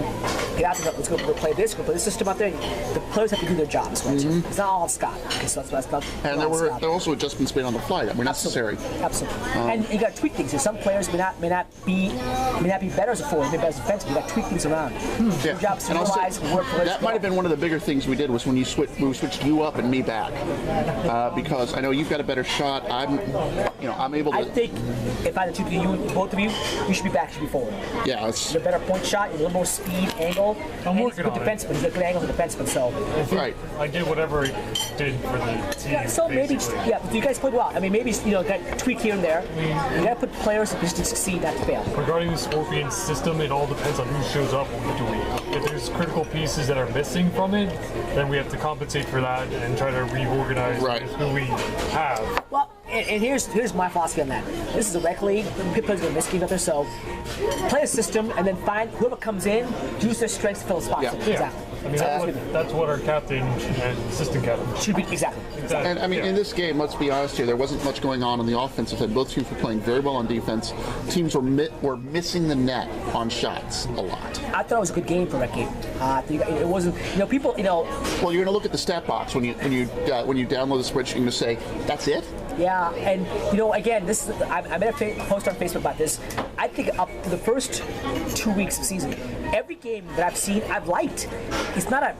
Speaker 1: get out there. Let's go play this. Go play this system out there. The players have to do their jobs. Right? Mm-hmm. It's not all Scott. Okay, so that's not.
Speaker 3: And there were also adjustments made on the fly that were necessary.
Speaker 1: Absolutely. And you got to tweak things. So some players may not be better as a forward, maybe as a defensive. You got to tweak things around. Good job.
Speaker 3: And also, that might have been one of the bigger things we did was when we switched you up and me back, because I know you've got a better shot. I'm able to.
Speaker 1: I think if I had to tweak both of you, you should be back, you should be forward.
Speaker 3: Yeah,
Speaker 1: you're a better point shot. You're a little more speed, angle.
Speaker 2: I'm working on
Speaker 1: defenseman. He's a good angle for defenseman. So
Speaker 3: right.
Speaker 2: I did whatever I did for the team.
Speaker 1: Yeah, so maybe you guys played well. I mean, maybe got tweak here and there. You got to put players in position to succeed, not to fail.
Speaker 2: Regarding the Scorpions system, it all depends on who shows up when we do it. If there's critical pieces that are missing from it, then we have to compensate for that and try to reorganize who we have.
Speaker 1: Well, and here's my philosophy on that. This is a rec league. People are going to miss games out there, so play a system and then find whoever comes in, use their strengths to fill a spot.
Speaker 3: Yeah.
Speaker 1: Exactly.
Speaker 2: I mean, that's what our captain and assistant captain
Speaker 1: should be. Exactly.
Speaker 3: And I mean, in this game, let's be honest here, there wasn't much going on the offensive end. Both teams were playing very well on defense. Teams were missing the net on shots a lot.
Speaker 1: I thought it was a good game for rec game. It wasn't. People. Well,
Speaker 3: you're going to look at the stat box when you download the spreadsheet and say that's it.
Speaker 1: Yeah, and again, I made a post on Facebook about this. I think up to the first 2 weeks of the season, every game that I've seen, I've liked. It's not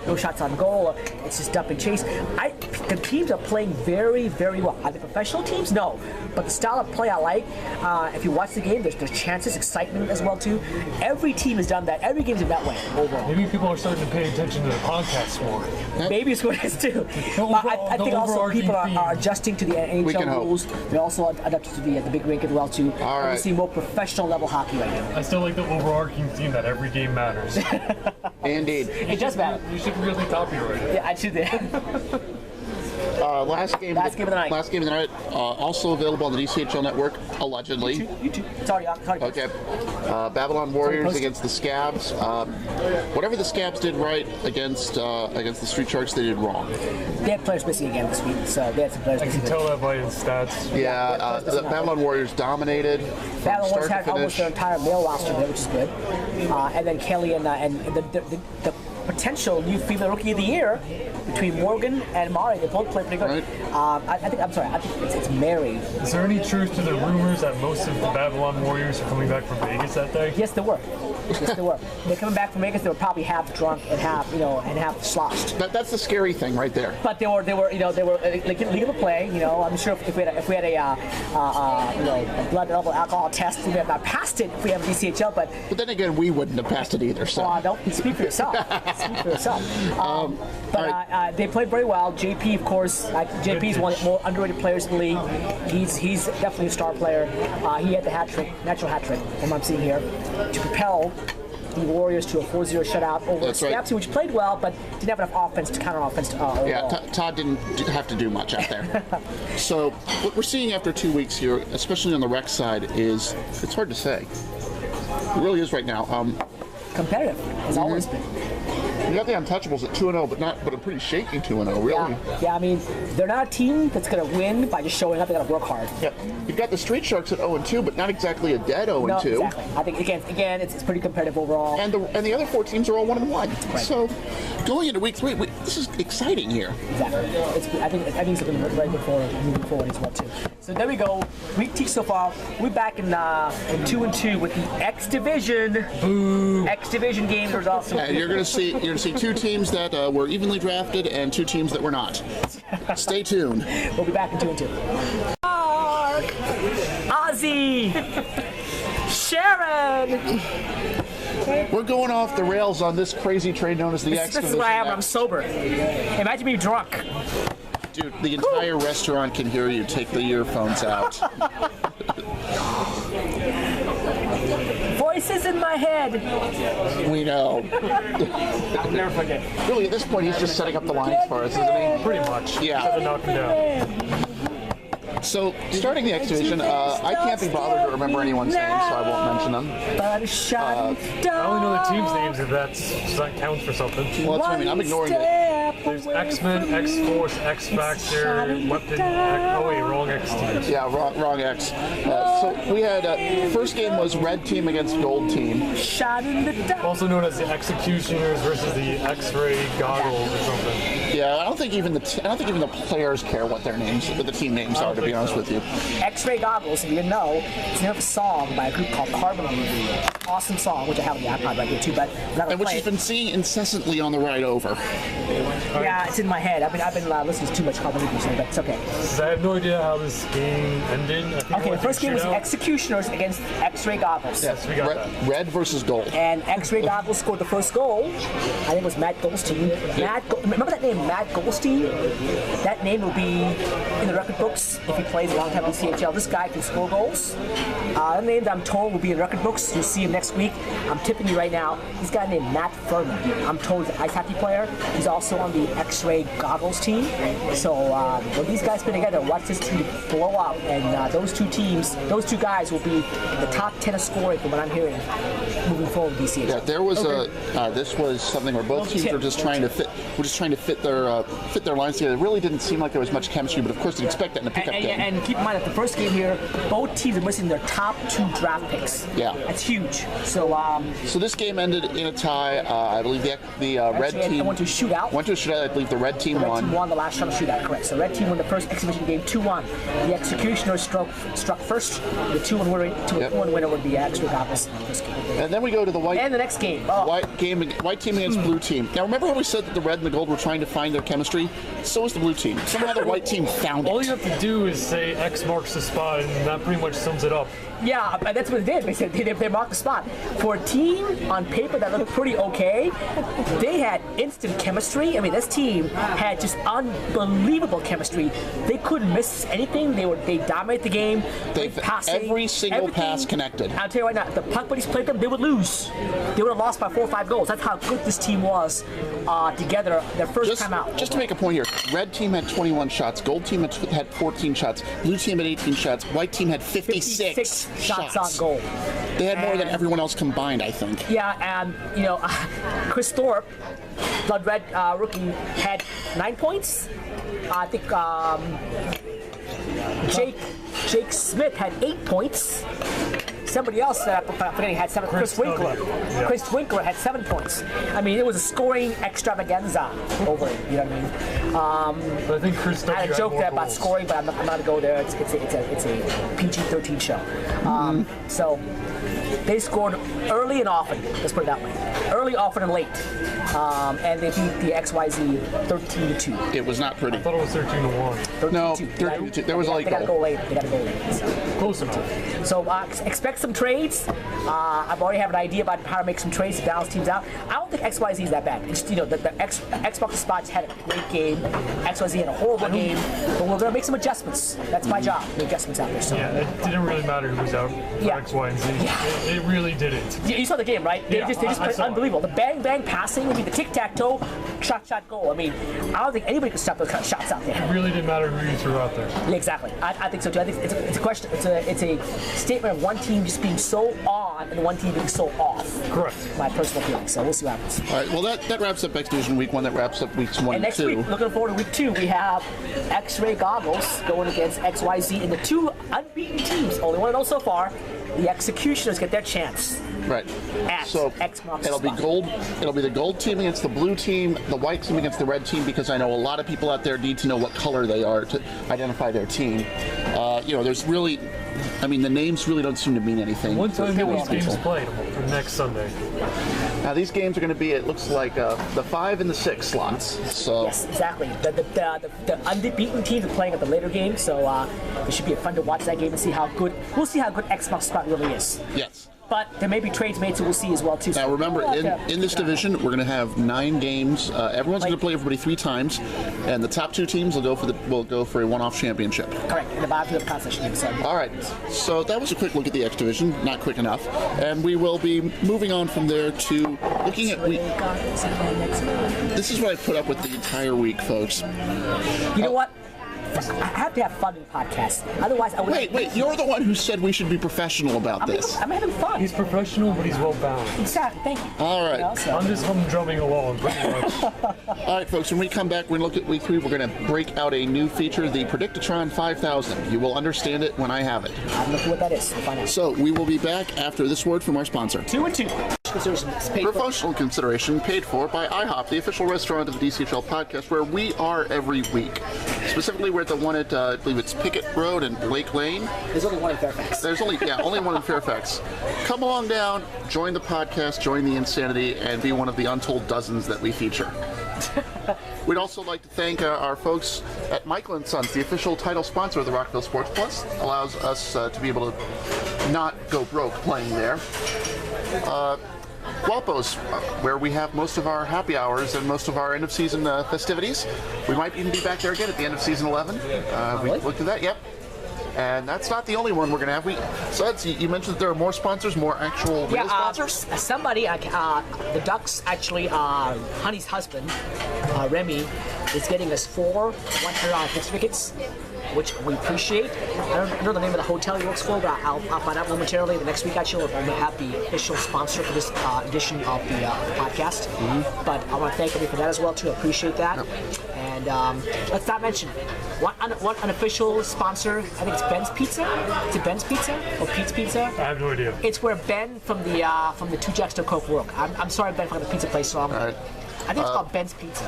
Speaker 1: no shots on goal, or it's just dump and chase. The teams are playing very, very well. Are they professional teams? No. But the style of play I like. If you watch the game, there's chances, excitement as well too. Every team has done that. Every game's been that way overall.
Speaker 2: Maybe people are starting to pay attention to the podcast more.
Speaker 1: Maybe it's what it is too. I think also people are adjusting to the NHL rules. They're also adapting to the big rink as well too.
Speaker 3: All right.
Speaker 1: We see more professional level hockey right now.
Speaker 2: I still like the overarching theme that every game matters.
Speaker 3: Indeed.
Speaker 1: It does matter.
Speaker 2: You should really copyright it.
Speaker 1: Yeah, I should.
Speaker 3: Last game of the night. Last game of the night. Also available on the DCHL network, allegedly.
Speaker 1: YouTube. Sorry.
Speaker 3: Okay. Babylon Warriors against the Scabs. Whatever the Scabs did right against the Street Sharks, they did wrong.
Speaker 1: They had players missing again this week, so they had some players missing.
Speaker 2: I can tell that by his stats.
Speaker 3: Yeah, the Babylon Warriors dominated.
Speaker 1: Babylon Warriors had almost their entire male roster there, which is good. And then Kelly and the potential new female rookie of the year between Morgan and Mari. They both play pretty good.
Speaker 3: Right.
Speaker 1: I think it's Mary.
Speaker 2: Is there any truth to the rumors that most of the Babylon Warriors are coming back from Vegas that day?
Speaker 1: Yes, there were. They're coming back from Vegas. They were probably half drunk and half sloshed.
Speaker 3: That's the scary thing right there.
Speaker 1: But they were like legal to play. I'm sure if we had a blood level alcohol test, we would have not passed it if we have a DCHL. But
Speaker 3: then again, we wouldn't have passed it either. So
Speaker 1: don't speak for yourself. They played very well. JP, of course, JP is one of the more underrated players in the league. He's definitely a star player. He had the natural hat trick, from what I'm seeing here, to propel the Warriors to a 4-0 shutout over the Scabs, which played well, but didn't have enough offense to counter offense.
Speaker 3: Yeah, Todd didn't have to do much out there. So what we're seeing after 2 weeks here, especially on the rec side, is it's hard to say. It really is right now.
Speaker 1: Competitive, as always been.
Speaker 3: You got the Untouchables at 2-0, but a pretty shaky 2-0, really.
Speaker 1: Yeah, I mean, they're not a team that's going to win by just showing up. They got to work hard.
Speaker 3: Yeah, you've got the Street Sharks at 0-2, but not exactly a dead 0-2.
Speaker 1: No, exactly. I think again, it's pretty competitive overall.
Speaker 3: And the other 4 teams are all 1-1.
Speaker 1: Right.
Speaker 3: So going into week 3, this is exciting here.
Speaker 1: Exactly. I think it's looking very good moving forward as well too. So there we go. Week 2 so far. We're back in 2-2 with the X Division.
Speaker 2: Boo.
Speaker 1: X Division games are also.
Speaker 3: And you're going to see 2 teams that were evenly drafted and 2 teams that were not. Stay tuned.
Speaker 1: We'll be back in 2-2. Mark, Ozzy, Sharon.
Speaker 3: We're going off the rails on this crazy train known as the X Division.
Speaker 1: This is why I'm sober. Imagine me drunk.
Speaker 3: Dude, the entire restaurant can hear you. Take the earphones out.
Speaker 1: Voices in my head.
Speaker 3: We know.
Speaker 1: I'll never forget.
Speaker 3: Really, at this point, he's just setting up the lines for us, isn't he?
Speaker 2: Pretty much.
Speaker 3: Yeah.
Speaker 2: Knock him down.
Speaker 3: So, starting the X Division, I can't be bothered to remember anyone's name, so I won't mention them.
Speaker 2: I only know the team's names if that counts for something.
Speaker 3: Well, that's what I mean. I'm ignoring it.
Speaker 2: There's X-Men, X-Force, X-Factor, Weapon, oh wait, wrong X teams.
Speaker 3: Yeah, wrong X. So we had, first game was Red Team against Gold Team.
Speaker 2: Also known as the Executioners versus the X-Ray Goggles or something.
Speaker 3: Yeah, I don't think even the players care what the team names are, to be honest with you.
Speaker 1: X-Ray Goggles, if you didn't know, it's the name of a song by a group called Carbon. Awesome song, which I have on the iPod right here too, but
Speaker 3: and which you've been seeing incessantly on the ride over.
Speaker 1: Yeah, it's in my head. I've been listening to too much Carbon recently, but it's okay.
Speaker 2: I have no idea how this game ended.
Speaker 1: Okay, the first game was the Executioners against X-Ray Goggles.
Speaker 2: Yes, we got that.
Speaker 3: Red versus Gold.
Speaker 1: And X-Ray Goggles scored the first goal. I think it was Matt Goldstein. Remember that name, Matt Goldstein? That name will be in the record books if he plays a long time in CHL. This guy can score goals. The name that I'm told will be in record books. You'll see him next week. I'm tipping you right now. This guy named Matt Furman. I'm told he's an ice hockey player. He's also on the X-Ray Goggles team. So when these guys play together, watch this team blow up. And those two guys will be in the top 10 of scoring from what I'm hearing moving forward with DCHL.
Speaker 3: Yeah, there was this was something where both teams were just trying to fit. We're just trying to fit their fit their lines together. It really didn't seem like there was much chemistry, but of course you'd expect that in a pickup game.
Speaker 1: And keep in mind that the first game here, both teams are missing their top 2 draft picks.
Speaker 3: Yeah.
Speaker 1: That's huge. So
Speaker 3: so this game ended in a tie. I believe the red team
Speaker 1: went to a shootout.
Speaker 3: I believe the red team won.
Speaker 1: The red team won the last shot of shootout, correct. So red team won the first exhibition game 2-1. The Executioners struck first. The 2-1 winner would be Extra Goggles in this game.
Speaker 3: And then we go to the white.
Speaker 1: And the next game.
Speaker 3: White team against blue team. Now remember how we said that the red and the gold were trying to find their chemistry? So was the blue team. Somehow the white team found it.
Speaker 2: All you have to do is say X marks the spot, and that pretty much sums it up.
Speaker 1: Yeah, that's what they did. They said they marked the spot. For a team on paper that looked pretty okay, they had instant chemistry. I mean, this team had just unbelievable chemistry. They couldn't miss anything. They dominated the game.
Speaker 3: Every single pass connected.
Speaker 1: I'll tell you right now, if the puck buddies played them, they would lose. They would have lost by 4 or 5 goals. That's how good this team was together their first time out.
Speaker 3: Just to make a point here, red team had 21 shots, gold team had 14 shots, blue team had 18 shots, white team had 56
Speaker 1: shots on goal.
Speaker 3: They had more than everyone else combined, I think.
Speaker 1: Yeah, and Chris Thorpe, Blood Red rookie, had 9 points. I think Jake Smith had 8 points. Somebody else that I'm forgetting had 7. Chris Winkler. Yeah. Chris Winkler had 7 points. I mean, it was a scoring extravaganza over it. You know what I mean?
Speaker 2: But I think Chris
Speaker 1: I had a joke there about scoring, but I'm not going to go there. It's a PG-13 show. So they scored early and often. Let's put it that way. Early, often, and late. And they beat the XYZ 13-2.
Speaker 3: It was not pretty.
Speaker 2: I thought it was 13-1.
Speaker 3: No, 13-2. There was a late goal.
Speaker 1: They got to go late. So.
Speaker 2: Close enough.
Speaker 1: So expect some trades. I've already have an idea about how to make some trades to balance teams out. I don't think XYZ is that bad. It's, the Xbox Spots had a great game. XYZ had a horrible game. But we're going to make some adjustments. That's my job. Make adjustments out there. So.
Speaker 2: Yeah, it didn't really matter who was out for X, Y, and Z.
Speaker 1: Yeah.
Speaker 2: It really didn't.
Speaker 1: You saw the game, right? They just played unbelievable. The bang passing, the tic-tac-toe, shot goal. I mean, I don't think anybody could stop those kind of shots out there.
Speaker 2: It really didn't matter who you threw out there.
Speaker 1: Yeah, exactly. I think so too. I think it's a question. It's a statement of one team just being so on and one team being so off.
Speaker 2: Correct.
Speaker 1: My personal feeling. So we'll see what happens.
Speaker 3: All right. Well, that wraps up X Division Week 1. That wraps up Weeks 1 and 2.
Speaker 1: And next week, looking forward to Week 2, we have X-Ray Goggles going against XYZ and the 2 unbeaten teams. Only one of those so far. The Executioners get their chance.
Speaker 3: Right.
Speaker 1: So
Speaker 3: it'll be gold. It'll be the gold team against the blue team, the white team against the red team, because I know a lot of people out there need to know what color they are to identify their team. There's really, the names really don't seem to mean anything.
Speaker 2: One time these games played for next Sunday.
Speaker 3: Now these games are going to be, it looks like, the 5 and the 6 slots. So
Speaker 1: yes, exactly. The unbeaten teams are playing at the later game, so it should be fun to watch that game and see how good. We'll see how good Xbox Spot really is.
Speaker 3: Yes.
Speaker 1: But there may be trades made, so we'll see as well too.
Speaker 3: Now remember, in this division, we're going to have 9 games. Everyone's going to play everybody 3 times, and the top 2 teams will go for a one-off championship.
Speaker 1: Correct. And the bottom 2 of the concession game.
Speaker 3: All right. So that was a quick look at the X division. Not quick enough, and we will be moving on from there to looking at This is what I put up with the entire week, folks.
Speaker 1: You know what? I have to have fun in podcasts. Otherwise, I would.
Speaker 3: Wait! You're the one who said we should be professional about this.
Speaker 1: I'm having fun.
Speaker 2: He's professional, but he's well balanced.
Speaker 1: Exactly. Thank you.
Speaker 3: All right.
Speaker 2: I'm just humdrumming along, pretty much.
Speaker 3: All right, folks. When we come back, we're going to look at Week 3. We're going to break out a new feature, the Predictatron 5000. You will understand it when I have it.
Speaker 1: I'm looking what that is. We'll find out.
Speaker 3: So we will be back after this word from our sponsor.
Speaker 1: 2 and 2.
Speaker 3: Promotional consideration paid for by IHOP, the official restaurant of the DCHL podcast, where we are every week. Specifically, we're at the one at, I believe it's Pickett Road and Blake Lane.
Speaker 1: There's only one in Fairfax.
Speaker 3: There's only one in Fairfax. Come along down, join the podcast, join the insanity, and be one of the untold dozens that we feature. We'd also like to thank our folks at Michael & Sons, the official title sponsor of the Rockville Sports Plus. Allows us to be able to not go broke playing there. Guelpo's, where we have most of our happy hours and most of our end-of-season festivities. We might even be back there again at the end of Season 11. We looked at that, yep. And that's not the only one we're going to have. So you mentioned that there are more sponsors, more actual real sponsors?
Speaker 1: Somebody, the Ducks, actually, Honey's husband, Remy, is getting us 4 $100 certificates, which we appreciate. I don't know the name of the hotel he works for, but I'll find out momentarily. The next week, actually, we'll have the official sponsor for this edition of the podcast. Mm-hmm. But I want to thank everybody for that as well, too. I appreciate that. Yep. And let's not mention one unofficial sponsor. I think it's Ben's Pizza. Is it Ben's Pizza or Pete's Pizza?
Speaker 2: I have no idea.
Speaker 1: It's where Ben from the Two Jacks to Coke work. I'm sorry, Ben, for the pizza place. So I think it's called Ben's Pizza.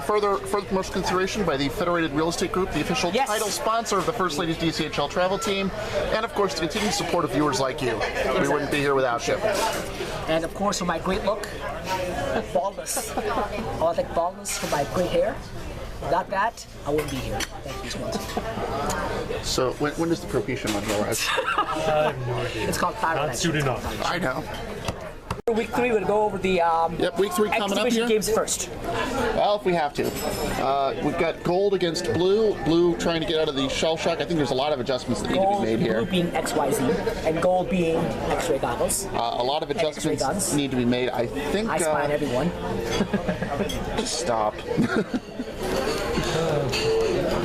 Speaker 3: Further promotional consideration by the Federated Real Estate Group, the official title sponsor of the First Ladies DCHL travel team, and of course the continued support of viewers like you. Exactly. We wouldn't be here without you.
Speaker 1: And of course for my great look, baldness. I like baldness for my great hair. Without that, I wouldn't be here. Thank you so much.
Speaker 3: So when does the Propecia module arrive?
Speaker 2: I have no idea.
Speaker 1: It's called thyroid.
Speaker 2: Not soon enough.
Speaker 3: I know.
Speaker 1: Week 3, we'll go over the
Speaker 3: week 3 coming up here.
Speaker 1: Games first.
Speaker 3: Well, if we have to. We've got gold against blue. Blue trying to get out of the shell shock. I think there's a lot of adjustments that need to be made here.
Speaker 1: Blue being XYZ, and gold being X-ray goggles.
Speaker 3: A lot of adjustments need to be made. I think.
Speaker 1: I spy on everyone.
Speaker 3: Just stop.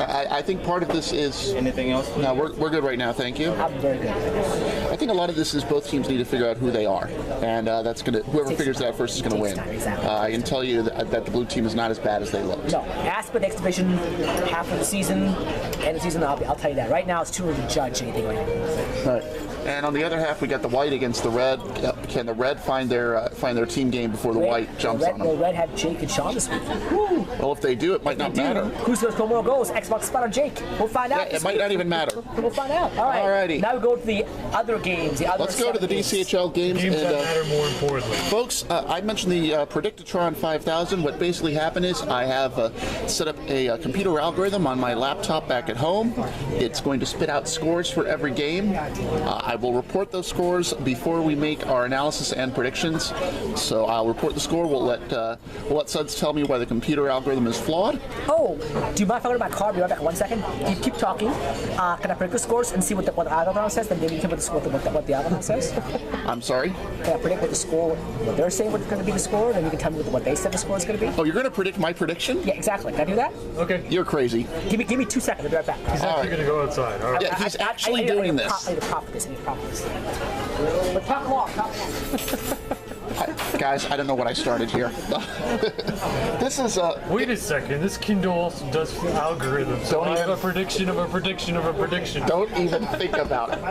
Speaker 3: I think part of this is...
Speaker 4: Anything else?
Speaker 3: No, we're good right now, thank you.
Speaker 1: I'm very good.
Speaker 3: I think a lot of this is both teams need to figure out who they are, and that's going to... Whoever figures it out first is going to win.
Speaker 1: Exactly.
Speaker 3: I can tell you that the blue team is not as bad as they look.
Speaker 1: No, ask for the next division, half of the season, end of the season, I'll tell you that. Right now, it's too early to judge anything right now.
Speaker 3: Right. And on the other half, we got the white against the red. Can the red find their team game before the white jumps on them?
Speaker 1: Will red have Jake and Sean this week?
Speaker 3: Well, if they do, it might not matter.
Speaker 1: Who's going to score more goals? Xbox spot on Jake. We'll find out.
Speaker 3: Yeah, it might not even matter.
Speaker 1: We'll find out. All right.
Speaker 3: Alrighty.
Speaker 1: Now we go to the other games.
Speaker 3: Let's go to the DCHL games.
Speaker 2: Games that matter more importantly.
Speaker 3: Folks, I mentioned the Predictatron 5000. What basically happened is I have set up a computer algorithm on my laptop back at home. It's going to spit out scores for every game. I will report those scores before we make our analysis and predictions. So I'll report the score. We'll let Suds tell me why the computer algorithm is flawed.
Speaker 1: Oh, do you mind if I go to my car? Be right back. 1 second. You keep talking. Can I predict the scores and see what the algorithm says? Then maybe you can put what the algorithm says.
Speaker 3: I'm sorry?
Speaker 1: Can I predict what the score, what they're saying, what's going to be the score? Then you can tell me what they said the score is going to be.
Speaker 3: Oh, you're going to predict my prediction?
Speaker 1: Yeah, exactly. Can I do that?
Speaker 2: Okay.
Speaker 3: You're crazy.
Speaker 1: Give me 2 seconds. I'll be right back.
Speaker 2: He's actually going to go outside. All right.
Speaker 3: Yeah, he's actually doing this.
Speaker 1: I need to prop this. But talk along.
Speaker 3: Guys, I don't know what I started here. This is
Speaker 2: Wait a second. This Kindle also does algorithms. So I have a prediction of a prediction of a prediction.
Speaker 3: Don't even think about it.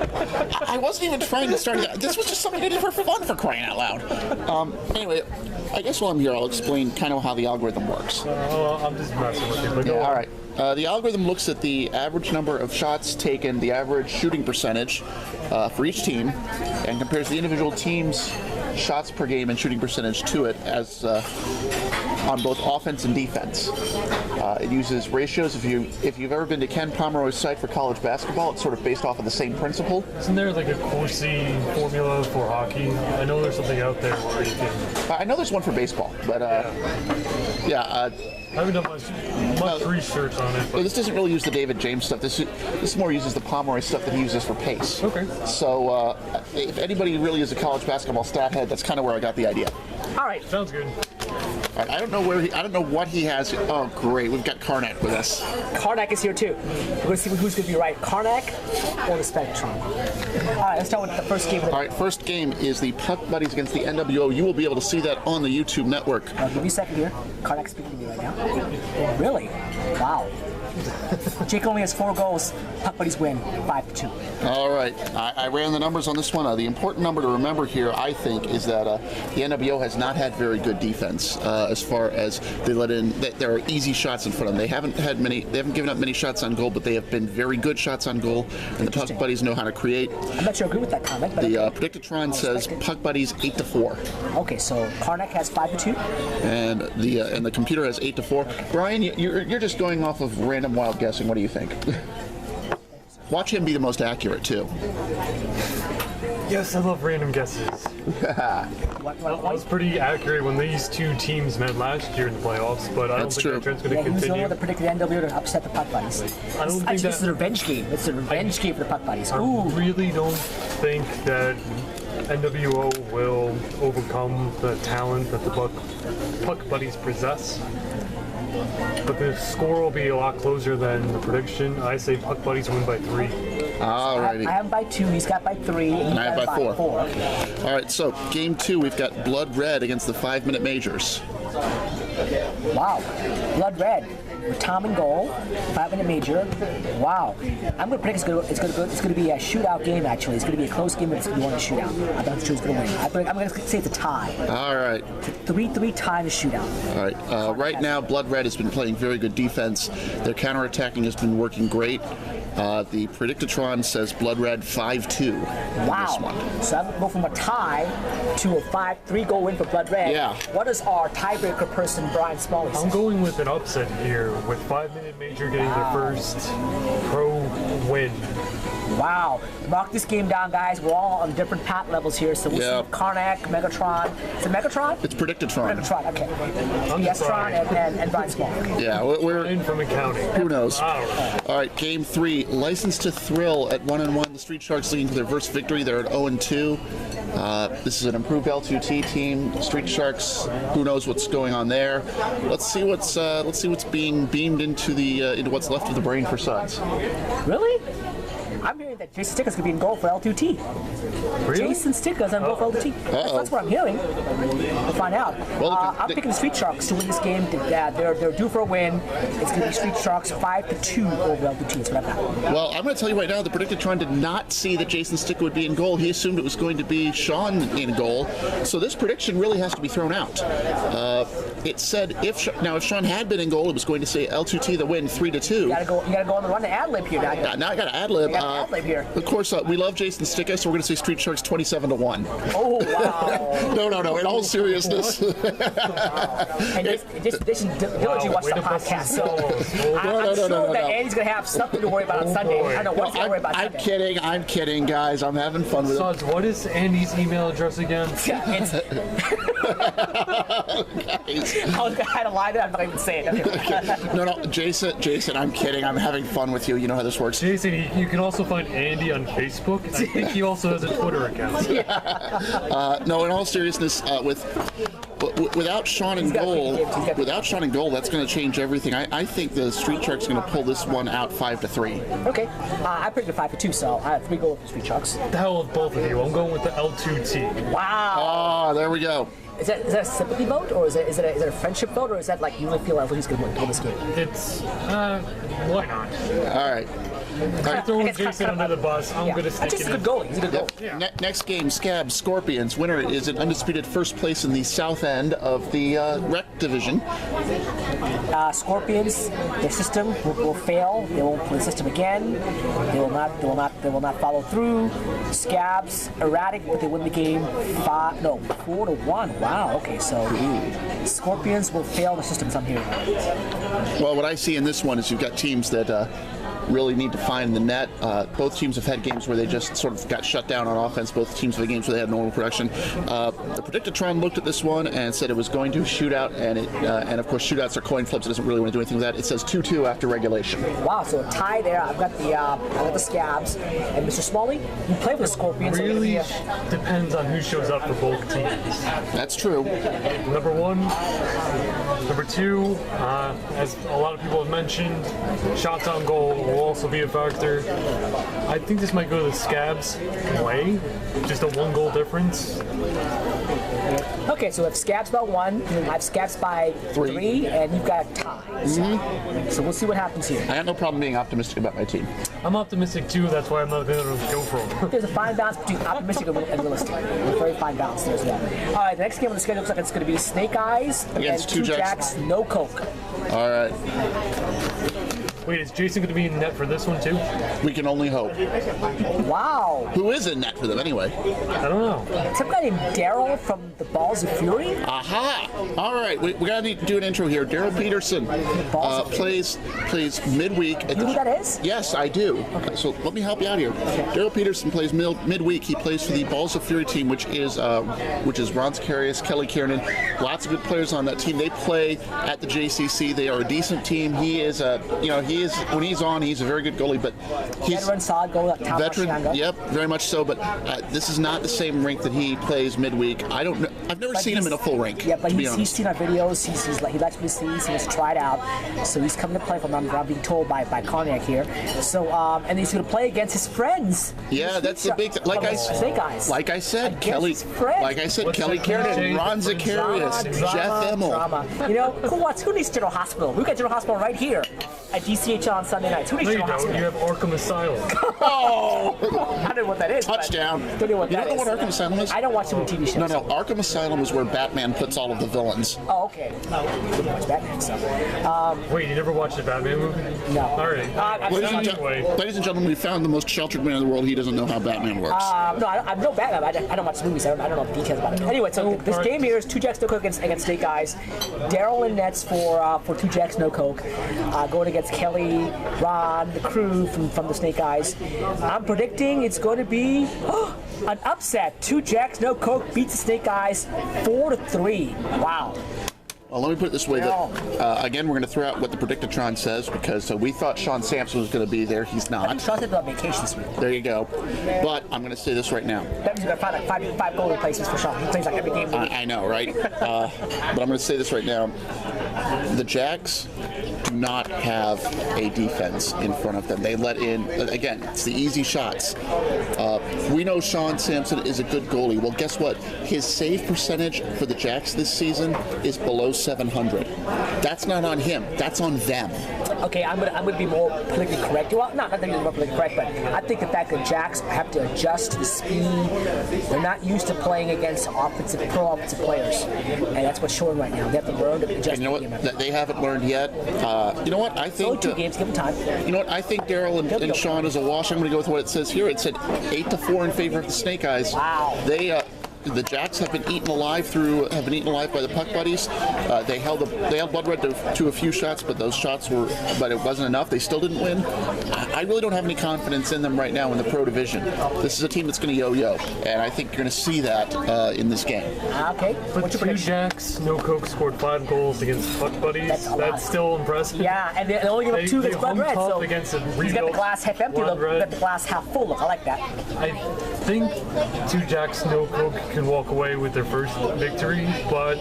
Speaker 3: I wasn't even trying to start it. This was just something I did for fun, for crying out loud. Anyway, I guess while I'm here, I'll explain kind of how the algorithm works.
Speaker 2: I'm just messing with you. But
Speaker 3: Yeah, all right. The algorithm looks at the average number of shots taken, the average shooting percentage for each team, and compares the individual teams' shots per game and shooting percentage to it as on both offense and defense. It uses ratios. If you've ever been to Ken Pomeroy's site for college basketball, it's sort of based off of the same principle.
Speaker 2: Isn't there like a Corsi formula for hockey? I know there's something out there where you can...
Speaker 3: I know there's one for baseball, but yeah.
Speaker 2: I haven't done much research on it.
Speaker 3: But this doesn't really use the David James stuff. This more uses the Pomeroy stuff that he uses for pace.
Speaker 2: Okay.
Speaker 3: So if anybody really is a college basketball stat head, that's kind of where I got the idea.
Speaker 1: All right.
Speaker 2: Sounds good.
Speaker 3: All right, I don't know what he has. Oh, great. We've got Karnak with us.
Speaker 1: Karnak is here too. We're going to see who's going to be right, Karnak or the Spectrum. All right, let's start with the first game.
Speaker 3: All right, first game is the Puck Buddies against the NWO. You will be able to see that on the YouTube network.
Speaker 1: I'll give you a second here. Karnak's speaking to me right now. Really? Wow. Jake only has 4 goals. Puck Buddies win 5-2.
Speaker 3: All right. I ran the numbers on this one. The important number to remember here, I think, is that the NWO has not had very good defense as far as they let in. There are easy shots in front of them. They haven't given up many shots on goal, but they have been very good shots on goal. And the Puck Buddies know how to create.
Speaker 1: I'm not sure I agree with that comment. But
Speaker 3: the Predictatron says Puck Buddies 8-4.
Speaker 1: Okay, so Karnak has 5-2,
Speaker 3: and the computer has 8-4. Brian, you're just going off of random wild guessing. What do you think? Watch him be the most accurate too.
Speaker 2: Yes, I love random guesses. I was pretty accurate when these two teams met last year in the playoffs, but I don't think that trend's going to continue.
Speaker 1: He's the one that predicted NWO to upset the Puck Buddies.
Speaker 2: I don't think
Speaker 1: this is a revenge game. It's a revenge game for the Puck Buddies.
Speaker 2: I really don't think that NWO will overcome the talent that the Puck Buddies possess. But the score will be a lot closer than the prediction. I say Puck Buddies win by 3.
Speaker 3: Alrighty.
Speaker 1: I have by 2, he's got by 3, and
Speaker 3: I have by 4. Alright, so game 2, we've got Blood Red against the 5-Minute Majors.
Speaker 1: Wow. Blood Red with Tom and goal. 5-minute major. Wow. I'm going to predict it's going to be a shootout game, actually. It's going to be a close game, but it's going to be one shootout. I'm not sure who's going to win. I'm going to say it's a tie.
Speaker 3: All right.
Speaker 1: It's a 3-3 tie to shootout.
Speaker 3: All right. Right now, Blood Red has been playing very good defense. Their counterattacking has been working great. The Predictatron says Blood Red 5-2.
Speaker 1: Wow.
Speaker 3: This one.
Speaker 1: So I'm going to go from a tie to a 5-3 goal win for Blood Red.
Speaker 3: Yeah.
Speaker 1: What does our tiebreaker person, Brian Smalley, say?
Speaker 2: I'm going with an upset here, with 5-minute major getting their first pro win.
Speaker 1: Wow. Mark this game down, guys. We're all on different pat levels here, so we'll see Karnak, Megatron. Is it Megatron?
Speaker 3: It's Predictatron.
Speaker 1: Megatron, okay. Yestron and Brian Small. Okay.
Speaker 3: Yeah, we're
Speaker 2: in from accounting.
Speaker 3: Who knows?
Speaker 2: All
Speaker 3: right, game 3. License to Thrill at 1-1. The Street Sharks leading to their first victory. They're at 0-2. This is an improved L2T team. Street Sharks, who knows what's going on there? Let's see what's being beamed into what's left of the brain for Suds.
Speaker 1: Really? I'm hearing that Jason Sticker's going to be in goal for L2T.
Speaker 2: Really?
Speaker 1: Jason Sticker's on goal for L2T. That's what I'm hearing. We'll find out. Well, I'm picking the Street Sharks to win this game. They're due for a win. It's going to be Street Sharks 5-2 over L2T. That's what I've got.
Speaker 3: Well, I'm going to tell you right now, the Predictatron did not see that Jason Sticker would be in goal. He assumed it was going to be Sean in goal. So this prediction really has to be thrown out. It said if Sean had been in goal, it was going to say L2T the win 3-2.
Speaker 1: You gotta go on the run to ad-lib here now.
Speaker 3: Now I got to ad-lib.
Speaker 1: Here.
Speaker 3: Of course, we love Jason Sticka, so we're going to say Street Sharks 27-1.
Speaker 1: Oh, wow.
Speaker 3: No. In all seriousness.
Speaker 1: Wow. And this diligently watch the podcast, so I'm sure that Andy's going to have something to worry about on Sunday. I don't know what he's going to worry about Sunday.
Speaker 3: I'm kidding, guys. I'm having fun with
Speaker 2: it. What is Andy's email address again?
Speaker 1: I was going to lie there. I'm not even saying it.
Speaker 3: No, Jason, I'm kidding. I'm having fun with you. You know how this works.
Speaker 2: Jason, you can also find Andy on Facebook. I think he also has a Twitter account.
Speaker 3: No, in all seriousness, without Sean in goal, that's going to change everything. I think the Street Sharks are going to pull this one out 5-3.
Speaker 1: Okay, I predicted 5-2, so I have 3 goals for Street Sharks.
Speaker 2: The hell with both of you. I'm going with the L2T.
Speaker 1: Wow.
Speaker 3: Oh, there we go.
Speaker 1: Is that a sympathy vote, or is it a friendship vote, or is that like you really feel like he's going to win this game?
Speaker 2: It's why not?
Speaker 3: All right.
Speaker 2: Throwing Jason under the bus. I'm going to stick
Speaker 1: Jason's a good goalie. He's a good goalie.
Speaker 3: Yeah. Next game, Scabs Scorpions. Winner is an undisputed first place in the south end of the rec division.
Speaker 1: Scorpions, their system will fail. They won't play the system again. They will not follow through. Scabs erratic, but they win the game 4-1. Wow. Okay, so Scorpions will fail the system. I'm hearing.
Speaker 3: Well, what I see in this one is you've got teams that really need to find the net. Both teams have had games where they just sort of got shut down on offense. Both teams have had games where they had normal production. The Predictatron looked at this one and said it was going to shoot out, and of course shootouts are coin flips. It doesn't really want to do anything with that. It says 2-2 after regulation.
Speaker 1: Wow, so a tie there. I've got the Scabs, and Mr. Smalley, you play for the Scorpions.
Speaker 2: Really depends on who shows up for both teams.
Speaker 3: That's true.
Speaker 2: Number 1. Number 2, as a lot of people have mentioned, shots on goal will also be a factor. I think this might go to the Scabs' way, just a 1-goal difference.
Speaker 1: Okay, so if Scabs by 1, I have Scabs by 3, and you've got a tie. So we'll see what happens here.
Speaker 3: I have no problem being optimistic about my team.
Speaker 2: I'm optimistic too, that's why I'm not going to go for them.
Speaker 1: There's a fine balance between optimistic and realistic. There's a very fine balance there as well. All right, the next game on the schedule looks like it's going to be Snake Eyes against Two Jacks, no Coke.
Speaker 3: All right.
Speaker 2: Wait, is Jason going to be in net for this one too?
Speaker 3: We can only hope.
Speaker 1: Wow.
Speaker 3: Who is in net for them anyway?
Speaker 2: I don't know.
Speaker 1: Some guy named Daryl from the Balls of Fury?
Speaker 3: Aha! All right, we got to need to do an intro here. Daryl Peterson plays midweek.
Speaker 1: You know who that is?
Speaker 3: Yes, I do. Okay. So let me help you out here. Daryl Peterson plays midweek. He plays for the Balls of Fury team, which is Ron Skarius, Kelly Kiernan. Lots of good players on that team. They play at the JCC. They are a decent team. He is he when he's on, he's a very good goalie. But he's
Speaker 1: veteran, solid goalie.
Speaker 3: Veteran, yep, very much so. But this is not the same rink that he plays midweek. I don't know. I've never seen him in a full rink.
Speaker 1: Yeah, but he's seen our videos. He likes me to see. He was tried out, so he's coming to play for them. I'm being told by Cognac here. So and he's going to play against his friends.
Speaker 3: Yeah, that's the big. Like I said, Kelly. Like I said, Kelly Kiernan, Ron Zacharias, Jeff Emmel.
Speaker 1: You know who needs General Hospital? We got General Hospital right here at DCHL on Sunday nights. Who needs General Hospital?
Speaker 2: You have Arkham Asylum.
Speaker 3: Oh!
Speaker 1: I don't know what that is.
Speaker 3: Touchdown.
Speaker 1: Don't know what
Speaker 3: you
Speaker 1: that
Speaker 3: don't know
Speaker 1: is.
Speaker 3: what Arkham Asylum is?
Speaker 1: I don't watch too many TV shows.
Speaker 3: No. Arkham Asylum is where Batman puts all of the villains.
Speaker 1: Oh, okay. No, I didn't watch Batman stuff.
Speaker 2: Wait, you never watched the Batman movie?
Speaker 1: No.
Speaker 2: All right.
Speaker 3: Ladies and gentlemen, we found the most sheltered man in the world. He doesn't know how Batman works.
Speaker 1: No, I know Batman. I don't watch movies. I don't know the details about it. Anyway, so this game here is 2 Jacks No Coke against Snake Eyes. Daryl and Nets for 2 Jacks No Coke, going against Kelly, Ron, the crew from the Snake Eyes. I'm predicting it's going to be an upset. 2 Jacks No Coke beats the Snake Eyes 4-3. Wow.
Speaker 3: Well, let me put it this way. Again, we're going to throw out what the Predictatron says because we thought Sean Sampson was going to be there. He's not.
Speaker 1: Sean said on vacation this week.
Speaker 3: There you go. But I'm going to say this right now.
Speaker 1: That means we're going to find like five goal replacements for Sean. He plays like every game of the week.
Speaker 3: I know, right? But I'm going to say this right now. The Jacks do not have a defense in front of them. They let in, again, it's the easy shots. We know Sean Sampson is a good goalie. Well, guess what? His save percentage for the Jacks this season is below 700. That's not on him. That's on them.
Speaker 1: Okay, I'm gonna be more politically correct. Well, not that they're more politically correct, but I think the fact that Jacks have to adjust to the speed. They're not used to playing against pro offensive players, and that's what's showing right now. They have to learn to adjust.
Speaker 3: And you know what? They haven't learned yet. You know what? I think
Speaker 1: only 2 games. Give them time.
Speaker 3: You know what? I think Daryl and Sean is a wash. I'm going to go with what it says here. It said 8-4 in favor of the Snake Eyes.
Speaker 1: Wow.
Speaker 3: The Jacks have been eaten alive by the Puck Buddies. They held Blood Red to a few shots, but it wasn't enough. They still didn't win. I really don't have any confidence in them right now in the Pro Division. This is a team that's going to yo-yo, and I think you're going to see that in this game.
Speaker 1: Okay.
Speaker 2: But 2 Jacks No Coke scored 5 goals against Puck Buddies. That's still impressive.
Speaker 1: Yeah, and they only give up 2 against Blood Red. So
Speaker 2: against
Speaker 1: he's got the glass half empty. They've got the glass half full. Look, I like that.
Speaker 2: I think 2 Jacks No Coke can walk away with their first victory, but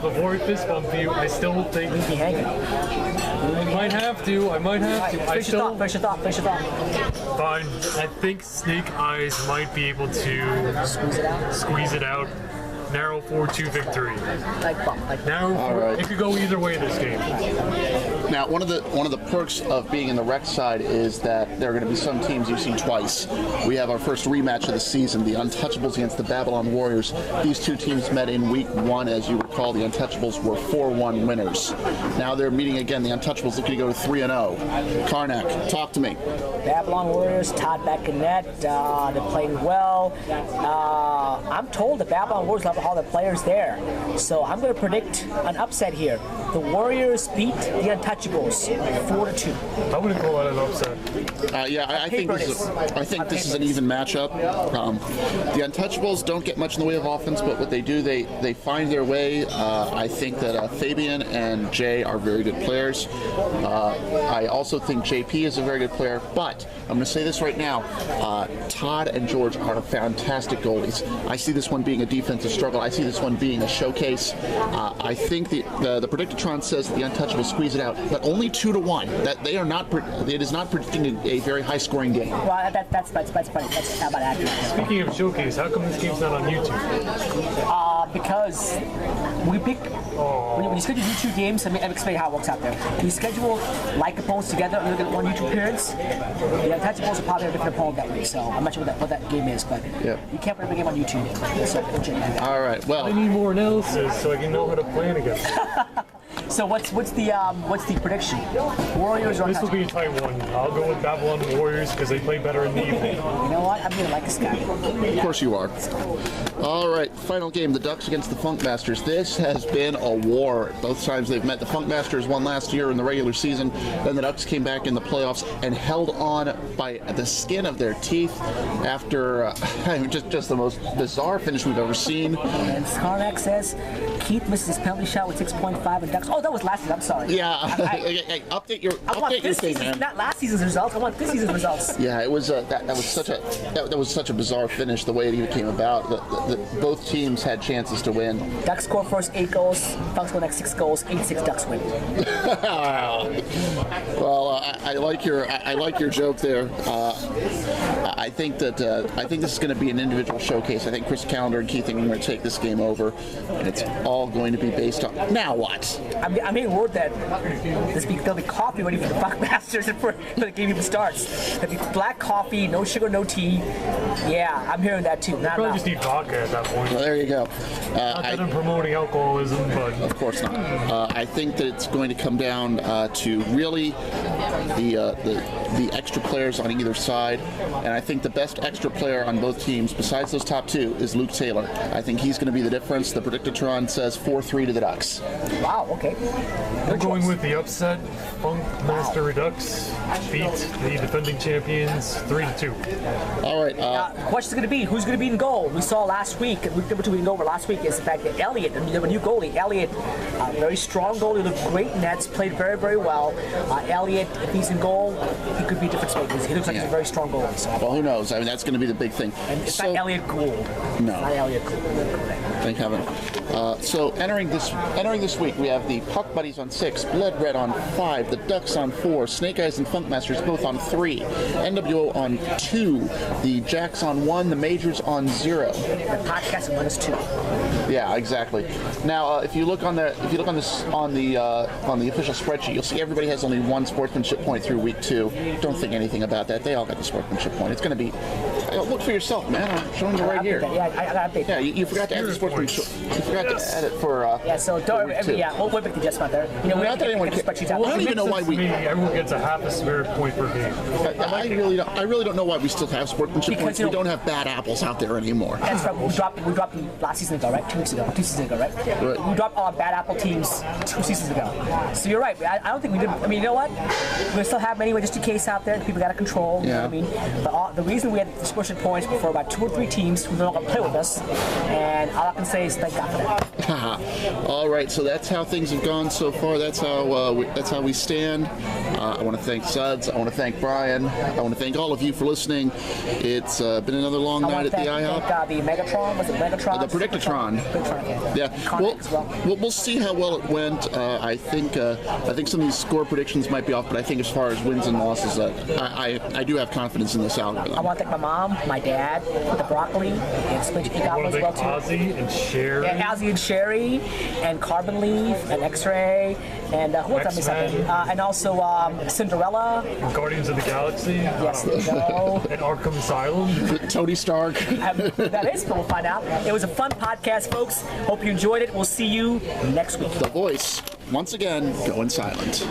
Speaker 2: before I fist bump you, I still think
Speaker 1: he'd be hanging.
Speaker 2: I might have to.
Speaker 1: Finish your thought.
Speaker 2: Fine. I think Snake Eyes might be able to squeeze it out. Narrow 4-2 victory. It could go either way this game.
Speaker 3: Now, one of the perks of being in the rec side is that there are going to be some teams you've seen twice. We have our first rematch of the season, the Untouchables against the Babylon Warriors. These 2 teams met in week 1, as you recall. The Untouchables were 4-1 winners. Now they're meeting again. The Untouchables looking to go to 3-0. Karnak, talk to me.
Speaker 1: Babylon Warriors, Todd back in net. They're playing well. I'm told the Babylon Warriors have all the players there. So I'm going to predict an upset here. The Warriors beat the Untouchables 4-2.
Speaker 2: I wouldn't call that an upset.
Speaker 3: I think this is an even matchup. The Untouchables don't get much in the way of offense, but what they do, they find their way. I think that Fabian and Jay are very good players. I also think JP is a very good player, but I'm going to say this right now. Todd and George are fantastic goalies. I see this one being a defensive struggle. I see this one being a showcase. I think the Predictatron says that the Untouchables squeeze it out, but only 2-1. That they are not. It is not predicting a very high-scoring game.
Speaker 1: Well, that's about accurate.
Speaker 2: Speaking of showcase, how come this game's not on YouTube?
Speaker 1: Because we pick. When you schedule YouTube games, let me explain how it works out there. We schedule like opponents together and look at 1 YouTube appearance. The Untouchables will probably have a different opponent that week, so I'm not sure what that game is, but you can't put every game on YouTube. So,
Speaker 3: all right. Well,
Speaker 2: I need more analysis so I can know how to plan against it.
Speaker 1: So what's the prediction? Warriors or
Speaker 2: This will be a tight one. I'll go with Babylon Warriors because they play better in the evening.
Speaker 1: You know what? I'm gonna like this guy.
Speaker 3: Of course you are. All right, final game: the Ducks against the Funk Masters. This has been a war. Both times they've met. The Funk Masters won last year in the regular season. Then the Ducks came back in the playoffs and held on by the skin of their teeth after just the most bizarre finish we've ever seen.
Speaker 1: And Skarnak says Keith misses his penalty shot with 6.5 and Ducks. Oh, Oh, that was last season. I'm sorry.
Speaker 3: Yeah. Hey, update your thing, man.
Speaker 1: Not last season's results. I want this season's results.
Speaker 3: Yeah, it was that was such a bizarre finish the way it even came about. Both teams had chances to win.
Speaker 1: Ducks score first 8 goals. Funks go next 6 goals. 8-6 Ducks win.
Speaker 3: Well, I like your joke there. I think this is going to be an individual showcase. I think Chris Callender and Keith are going to take this game over, and it's all going to be based on. Now what?
Speaker 1: I'm hearing word that there'll be coffee ready for the Buckmasters before the game even starts. There'll be black coffee, no sugar, no tea. Yeah, I'm hearing that too.
Speaker 2: Probably just need vodka at that point.
Speaker 3: Well, there you go.
Speaker 2: Not that I'm promoting alcoholism, but
Speaker 3: of course not. I think that it's going to come down to really the extra players on either side, and I think the best extra player on both teams, besides those top two, is Luke Taylor. I think he's going to be the difference. The Predictatron says 4-3 to the Ducks.
Speaker 1: Wow. Okay.
Speaker 2: I'm going with the upset. Funkmaster Redux beat the defending champions 3-2.
Speaker 3: All right.
Speaker 1: The question's going to be who's going to be in goal. We saw last week. Number 2 we went over last week is the fact that Elliott, the new goalie, Elliott, very strong goalie, looked great nets, played very, very well. Elliott, if he's in goal, he could be a different space. He looks like he's a very strong goalie. So.
Speaker 3: Well, who knows? I mean, that's going to be the big thing.
Speaker 1: And it's not Elliott Gould.
Speaker 3: No.
Speaker 1: It's not Elliott Gould.
Speaker 3: Thank heaven. So entering this week, we have the Puck Buddies on 6, Blood Red on 5, the Ducks on 4, Snake Eyes and Funkmasters both on 3, NWO on 2, the Jacks on 1, the Majors on 0.
Speaker 1: The podcast on is 2.
Speaker 3: Yeah, exactly. Now, if you look on the official spreadsheet, you'll see everybody has only 1 sportsmanship point through week 2. Don't think anything about that. They all got the sportsmanship point. It's going to be. Look for yourself, man. I'm showing you right here.
Speaker 1: Yeah, I got to update.
Speaker 3: Yeah, you forgot to add the sportsmanship. You forgot to add it for.
Speaker 1: So don't. We'll whip the adjustment there. You know, we
Speaker 3: not that anyone cares.
Speaker 2: Well,
Speaker 3: I don't even know why we.
Speaker 2: Everyone gets a half a spirit point per game.
Speaker 3: I really don't know why we still have sportsmanship points. We don't have bad apples out there anymore.
Speaker 1: That's right. We dropped them last season ago, right? 2 seasons ago, right? We dropped all our bad apple teams 2 seasons ago. So you're right. I don't think we did. I mean, you know what? We still have them anyway, just in case out there. People got to control. You know what I mean? But the reason we had the sportsmanship points were for about 2 or 3 teams who don't want to play with us, and all I can say is thank God for that.
Speaker 3: All right. So that's how things have gone so far. That's how we stand. I want to thank Suds. I want to thank Brian. I want to thank all of you for listening. It's been another long night at the IHOP.
Speaker 1: The Megatron, was it Megatron?
Speaker 3: The Predictatron. Yeah. We'll see how well it went. I think some of these score predictions might be off, but I think as far as wins and losses, I do have confidence in this algorithm.
Speaker 1: I want to thank my mom, my dad, the broccoli, and spinach cake as well too.
Speaker 2: Ozzy and Sherry.
Speaker 1: Yeah, Ozzy and Sherry, and Carbon Leaf, and X-Ray, and who else I missing? And also Cinderella.
Speaker 2: Guardians of the Galaxy.
Speaker 1: Yes, there you go.
Speaker 2: And Arkham Asylum.
Speaker 3: Tony Stark.
Speaker 1: That is, we'll find out. It was a fun podcast, folks. Hope you enjoyed it. We'll see you next week.
Speaker 3: The Voice, once again, going silent.